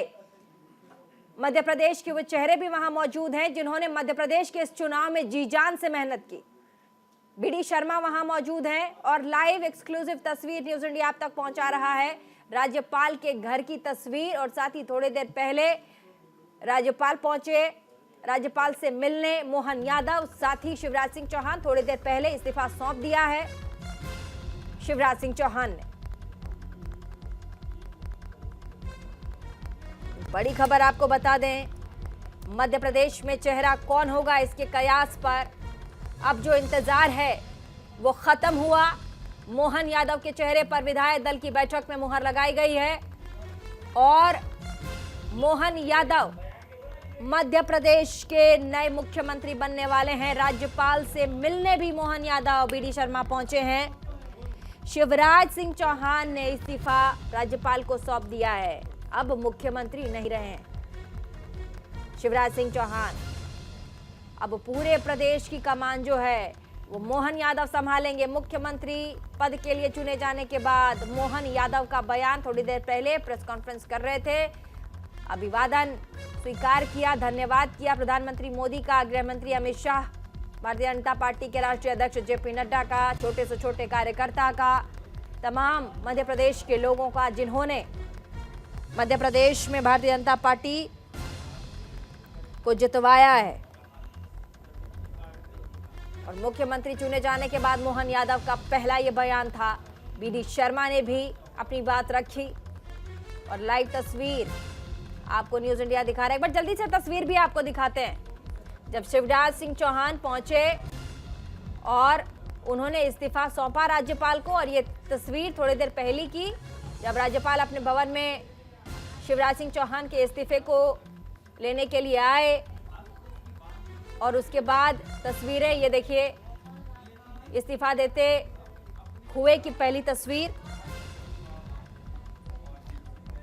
मध्य प्रदेश के वो चेहरे भी वहां मौजूद हैं जिन्होंने मध्य प्रदेश के इस चुनाव में जी जान से मेहनत की। बीडी शर्मा वहां मौजूद हैं और लाइव एक्सक्लूसिव तस्वीर न्यूज इंडिया आप तक पहुंचा रहा है। राज्यपाल के घर की तस्वीर और साथ ही थोड़ी देर पहले राज्यपाल पहुंचे, राज्यपाल से मिलने मोहन यादव, साथ ही शिवराज सिंह चौहान थोड़ी देर पहले इस्तीफा सौंप दिया है शिवराज सिंह चौहान ने। बड़ी खबर आपको बता दें, मध्य प्रदेश में चेहरा कौन होगा इसके कयास पर अब जो इंतजार है वो खत्म हुआ। मोहन यादव के चेहरे पर विधायक दल की बैठक में मुहर लगाई गई है और मोहन यादव मध्य प्रदेश के नए मुख्यमंत्री बनने वाले हैं। राज्यपाल से मिलने भी मोहन यादव, बीडी शर्मा पहुंचे हैं। शिवराज सिंह चौहान ने इस्तीफा राज्यपाल को सौंप दिया है, अब मुख्यमंत्री नहीं रहे हैं शिवराज सिंह चौहान। अब पूरे प्रदेश की कमान जो है वो मोहन यादव संभालेंगे। मुख्यमंत्री पद के लिए चुने जाने के बाद मोहन यादव का बयान थोड़ी देर पहले प्रेस कॉन्फ्रेंस कर रहे थे, अभिवादन स्वीकार किया, धन्यवाद किया प्रधानमंत्री मोदी का, गृह मंत्री अमित शाह, भारतीय जनता पार्टी के राष्ट्रीय अध्यक्ष जेपी नड्डा का, छोटे से छोटे कार्यकर्ता का, तमाम मध्य प्रदेश के लोगों का जिन्होंने मध्य प्रदेश में भारतीय जनता पार्टी को जितवाया है। और मुख्यमंत्री चुने जाने के बाद मोहन यादव का पहला ये बयान था। बीडी शर्मा ने भी अपनी बात रखी और लाइव तस्वीर आपको न्यूज इंडिया दिखा रहा है। एक बार जल्दी से तस्वीर भी आपको दिखाते हैं जब शिवराज सिंह चौहान पहुंचे और उन्होंने इस्तीफा सौंपा राज्यपाल को। और ये तस्वीर थोड़ी देर पहले की जब राज्यपाल अपने भवन में शिवराज सिंह चौहान के इस्तीफे को लेने के लिए आए और उसके बाद तस्वीरें ये देखिए इस्तीफा देते हुए की पहली तस्वीर।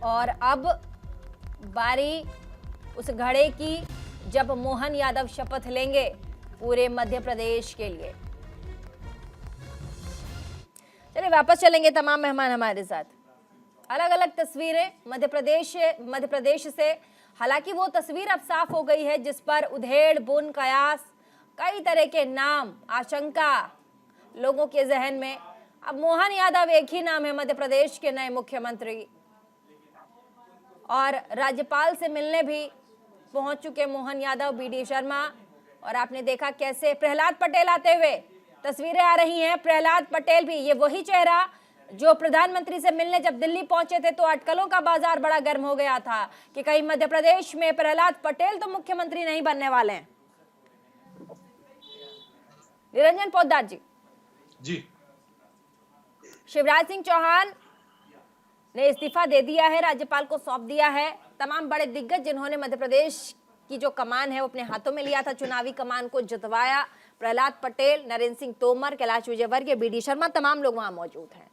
और अब बारी उस घड़े की जब मोहन यादव शपथ लेंगे पूरे मध्य प्रदेश के लिए। चलिए वापस चलेंगे तमाम मेहमान हमारे साथ। अलग अलग तस्वीरें मध्य प्रदेश से, हालांकि वो तस्वीर अब साफ हो गई है जिस पर उधेड़ बुन कयास कई तरह के नाम, आशंका लोगों के जहन में। अब मोहन यादव एक ही नाम है मध्य प्रदेश के नए मुख्यमंत्री और राज्यपाल से मिलने भी पहुंच चुके मोहन यादव, बीडी शर्मा। और आपने देखा कैसे प्रहलाद पटेल आते हुए तस्वीरें आ रही हैं। प्रहलाद पटेल भी, ये वही चेहरा जो प्रधानमंत्री से मिलने जब दिल्ली पहुंचे थे तो अटकलों का बाजार बड़ा गर्म हो गया था कि कहीं मध्य प्रदेश में प्रहलाद पटेल तो मुख्यमंत्री नहीं बनने वाले हैं। निरंजन पोद्दार जी, शिवराज सिंह चौहान ने इस्तीफा दे दिया है, राज्यपाल को सौंप दिया है। तमाम बड़े दिग्गज जिन्होंने मध्य प्रदेश की जो कमान है वो अपने हाथों में लिया था, चुनावी कमान को जितवाया, प्रहलाद पटेल, नरेंद्र सिंह तोमर, कैलाश विजयवर्गीय, बीडी शर्मा, तमाम लोग वहां मौजूद हैं।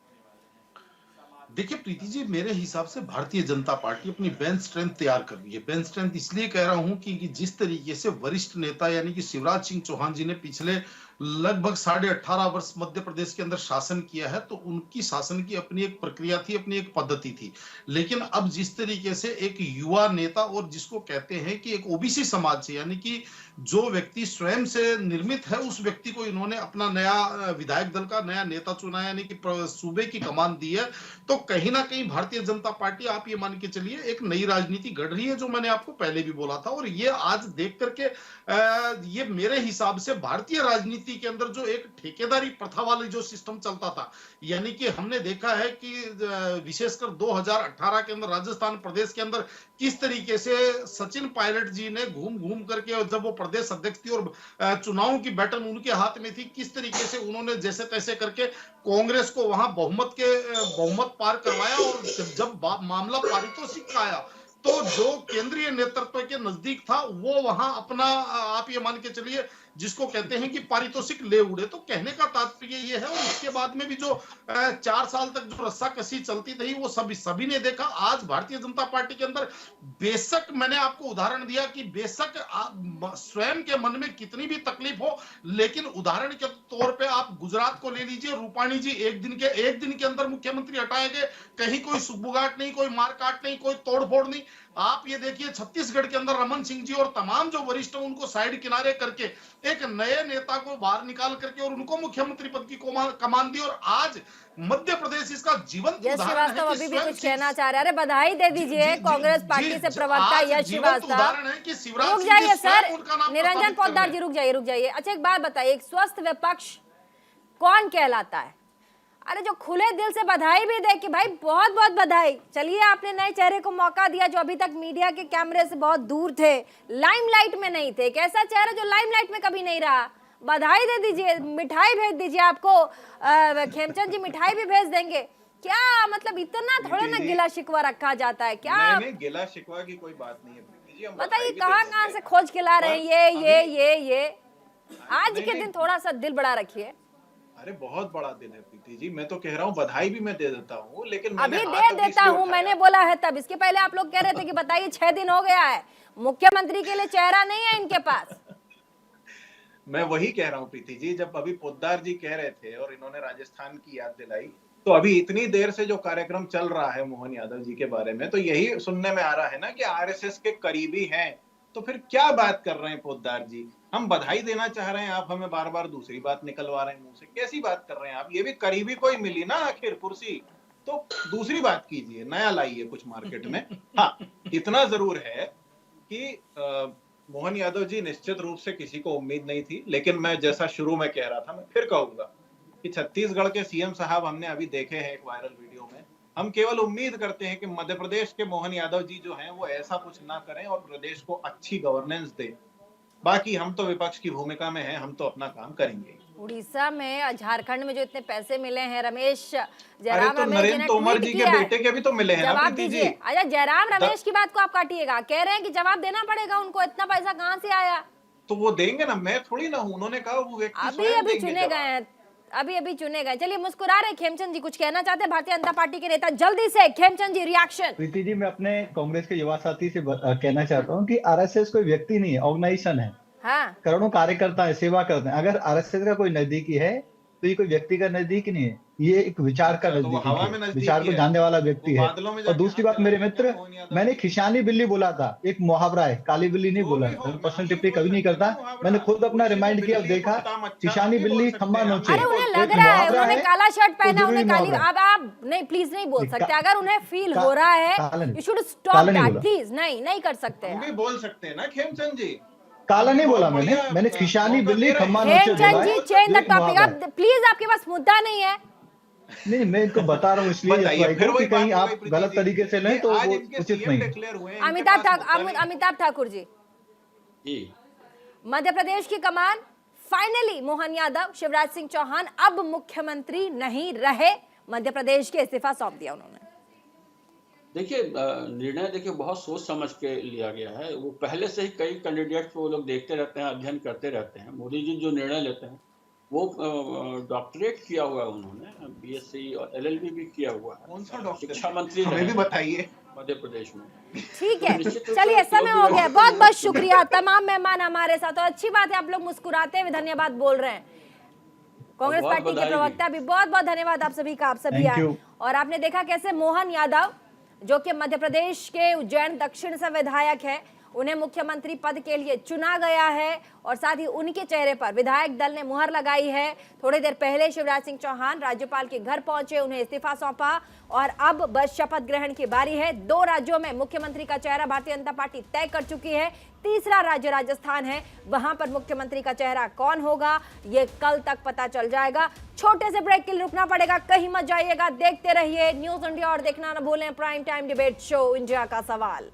देखिए प्रीति जी, मेरे हिसाब से भारतीय जनता पार्टी अपनी बेंच स्ट्रेंथ तैयार कर रही है। बेंच स्ट्रेंथ इसलिए कह रहा हूं कि जिस तरीके से वरिष्ठ नेता यानी कि शिवराज सिंह चौहान जी ने पिछले लगभग 18.5 वर्ष मध्य प्रदेश के अंदर शासन किया है, तो उनकी शासन की अपनी एक प्रक्रिया थी, अपनी एक पद्धति थी। लेकिन अब जिस तरीके से एक युवा नेता और जिसको कहते हैं कि एक ओबीसी समाज से, यानी कि जो व्यक्ति स्वयं से निर्मित है, उस व्यक्ति को इन्होंने अपना नया विधायक दल का नया नेता चुना, यानी कि सूबे की कमान दी है, तो कहीं ना कहीं भारतीय जनता पार्टी, आप ये मान के चलिए, एक नई राजनीति गढ़ रही है, जो मैंने आपको पहले भी बोला था। और ये आज देख करके ये मेरे हिसाब से भारतीय राजनीति के अंदर जो एक ठेकेदारी प्रथा वाली जो सिस्टम चलता था, यानी कि हमने देखा है कि विशेषकर 2018 के अंदर राजस्थान प्रदेश के अंदर किस तरीके से सचिन पायलट जी ने घूम घूम करके, और जब वो प्रदेश अध्यक्ष थी और चुनावों की बैटन उनके हाथ में थी, किस तरीके से उन्होंने जैसे तैसे करके कांग्रेस को वहां बहुमत पार करवाया। और जब मामला पारितोषिक का आया, तो जो केंद्रीय नेतृत्व के नजदीक था, वो वहां अपना, आप ये मान के चलिए, जिसको कहते हैं कि पारितोषिक ले उड़े। तो कहने का तात्पर्य ये है। और इसके बाद में भी जो 4 साल तक जो रस्साकसी चलती रही, वो सभी ने देखा। आज भारतीय जनता पार्टी के अंदर बेशक, मैंने आपको उदाहरण दिया कि बेशक स्वयं के मन में कितनी भी तकलीफ हो, लेकिन उदाहरण के तौर पे आप गुजरात को ले लीजिए, रूपाणी जी एक दिन के अंदर मुख्यमंत्री हटाए गए, कहीं कोई सुबुगाट नहीं, कोई मारकाट नहीं, कोई तोड़फोड़ नहीं। आप ये देखिए छत्तीसगढ़ के अंदर रमन सिंह जी और तमाम जो वरिष्ठ हैं, उनको साइड किनारे करके एक नए नेता को बाहर निकाल करके और उनको मुख्यमंत्री पद की कमान दी। और आज मध्य प्रदेश इसका जीवंत यश श्रीवास्तव अभी भी कुछ कहना चाह रहे हैं। अरे बधाई दे दीजिए कांग्रेस पार्टी से प्रवक्ता यश श्रीवास्तव। रुक जाइए सर, निरंजन पोद्दार जी रुक जाइए। अच्छा एक बात बताइए, एक स्वस्थ विपक्ष कौन कहलाता है? अरे जो खुले दिल से बधाई भी दे कि भाई बहुत बहुत बधाई, चलिए आपने नए चेहरे को मौका दिया जो अभी तक मीडिया के कैमरे से बहुत दूर थे, लाइमलाइट में नहीं थे। एक ऐसा चेहरा जो लाइमलाइट में कभी नहीं रहा, बधाई दे दीजिए, मिठाई भेज दीजिए। आपको खेमचंद जी मिठाई भी भेज देंगे। क्या मतलब इतना थोड़ा ना गिला शिकवा रखा जाता है क्या? नहीं, गिला शिकवा की कोई बात नहीं है। बताइए कहाँ से खोज के ला रहे हैं ये आज के दिन थोड़ा सा दिल बड़ा रखिए। अरे बहुत बड़ा दिन है प्रीति जी, मैं तो कह रहा हूँ बधाई भी मैं दे देता हूँ, लेकिन अभी दे देता हूँ, मैंने बोला है तब। इसके पहले आप लोग कह रहे थे कि बताइए 6 दिन हो गया है, मुख्यमंत्री के लिए चेहरा नहीं है इनके पास। मैं वही कह रहा हूँ प्रीति जी, जब अभी पोद्दार जी कह रहे थे और इन्होंने राजस्थान की याद दिलाई, तो अभी इतनी देर से जो कार्यक्रम चल रहा है मोहन यादव जी के बारे में, तो यही सुनने में आ रहा है ना कि आरएसएस के करीबी हैं। तो फिर क्या बात कर रहे हैं पोद्दार जी? हम बधाई देना चाह रहे हैं, आप हमें बार बार दूसरी बात निकलवा रहे हैं मुंह से। कैसी बात कर रहे हैं आप? ये भी करीबी कोई मिली ना आखिर कुर्सी, तो दूसरी बात कीजिए, नया लाइए कुछ मार्केट में। हाँ, इतना जरूर है कि मोहन यादव जी निश्चित रूप से किसी को उम्मीद नहीं थी, लेकिन मैं जैसा शुरू में कह रहा था, मैं फिर कहूंगा कि छत्तीसगढ़ के सीएम साहब हमने अभी देखे हैं एक वायरल वीडियो में। हम केवल उम्मीद करते हैं कि मध्य प्रदेश के मोहन यादव जी जो हैं वो ऐसा कुछ ना करें और प्रदेश को अच्छी गवर्नेंस दे। बाकी हम तो विपक्ष की भूमिका में हैं, हम तो अपना काम करेंगे। उड़ीसा में, झारखंड में जो इतने पैसे मिले हैं, रमेश जयराम तो नरेंद्र तोमर जी के बेटे के भी तो मिले हैं। जवाब दीजिए। अच्छा जयराम रमेश की बात को आप काटिएगा, कह रहे हैं कि जवाब देना पड़ेगा उनको, इतना पैसा कहाँ से आया? तो वो देंगे ना, मैं थोड़ी ना हूँ, उन्होंने कहा वो व्यक्ति अभी चुने गए हैं, अभी चुने गए। चलिए मुस्कुरा रहे खेमचंद जी, कुछ कहना चाहते हैं भारतीय जनता पार्टी के नेता, जल्दी से खेमचंद जी रिएक्शन। प्रीति जी, मैं अपने कांग्रेस के युवा साथी से कहना चाहता हूँ कि आरएसएस कोई व्यक्ति नहीं है, ऑर्गेनाइजेशन है। हाँ। करोड़ों कार्यकर्ता है, सेवा करते हैं। अगर आरएसएस का कोई नजदीकी है तो ये कोई व्यक्ति का नजदीक नहीं है, ये एक विचार का नजदीक है, विचार को जानने वाला व्यक्ति है। और दूसरी बात मेरे मित्र, मैंने खिशानी बिल्ली बोला था, एक मुहावरा है, काली बिल्ली नहीं बोला। पर्सनल टिप्पणी कभी नहीं करता, मैंने खुद अपना रिमाइंड किया, देखा खिशानी बिल्ली खम्बा नोचे। अरे उन्हें लग रहा है, उन्होंने काला शर्ट पहना, उन्हें काली। अब आप नहीं, प्लीज नहीं बोल सकते। अगर उन्हें फील हो रहा है, you should stop that please. नहीं कर सकते, हम भी बोल सकते हैं ना खेमचंद जी। काला नहीं बोला मैंने खिशानी बिल्ली खम्मा नोचे बोला है। जी चेंज द टॉपिक। अब प्लीज, आपके पास मुद्दा नहीं है। नहीं, मैं इनको बता रहा हूँ इसलिए कि कहीं आप गलत तरीके से लें तो वो उचित नहीं। अमिताभ ठाकुर जी, मध्य प्रदेश की कमान फाइनली मोहन यादव, शिवराज सिंह चौहान अब मुख्यमंत्री नहीं रहे, मध्य प्रदेश के इस्तीफा सौंप दिया उन्होंने। देखिए निर्णय देखिए बहुत सोच समझ के लिया गया है। वो पहले से ही कई कैंडिडेट्स वो लोग देखते रहते हैं, अध्ययन करते रहते हैं। मोदी जी जो निर्णय लेते हैं वो डॉक्टरेट किया हुआ है उन्होंने, बीएससी और एलएलबी भी किया हुआ है। कौन सा डॉक्टर? शिक्षा मंत्री हमें भी बताइए मध्य प्रदेश में। ठीक है, चलिए समय हो गया, बहुत बहुत शुक्रिया तमाम मेहमान हमारे साथ। और अच्छी बात है आप लोग मुस्कुराते हुए धन्यवाद बोल रहे हैं। कांग्रेस बहुत पार्टी के बधाई भी। प्रवक्ता भी बहुत बहुत धन्यवाद आप सभी का, आप सभी Thank आए। you. और आपने देखा कैसे मोहन यादव जो कि मध्य प्रदेश के उज्जैन दक्षिण से विधायक है, उन्हें मुख्यमंत्री पद के लिए चुना गया है और साथ ही उनके चेहरे पर विधायक दल ने मुहर लगाई है। थोड़ी देर पहले शिवराज सिंह चौहान राज्यपाल के घर पहुंचे, उन्हें इस्तीफा सौंपा और अब बस शपथ ग्रहण की बारी है। 2 राज्यों में मुख्यमंत्री का चेहरा भारतीय जनता पार्टी तय कर चुकी है। तीसरा राज्य राजस्थान है, वहां पर मुख्यमंत्री का चेहरा कौन होगा ये कल तक पता चल जाएगा। छोटे से ब्रेक के लिए रुकना पड़ेगा, कहीं मत जाइएगा, देखते रहिए न्यूज़ इंडिया और देखना न भूलें prime time debate show India का सवाल।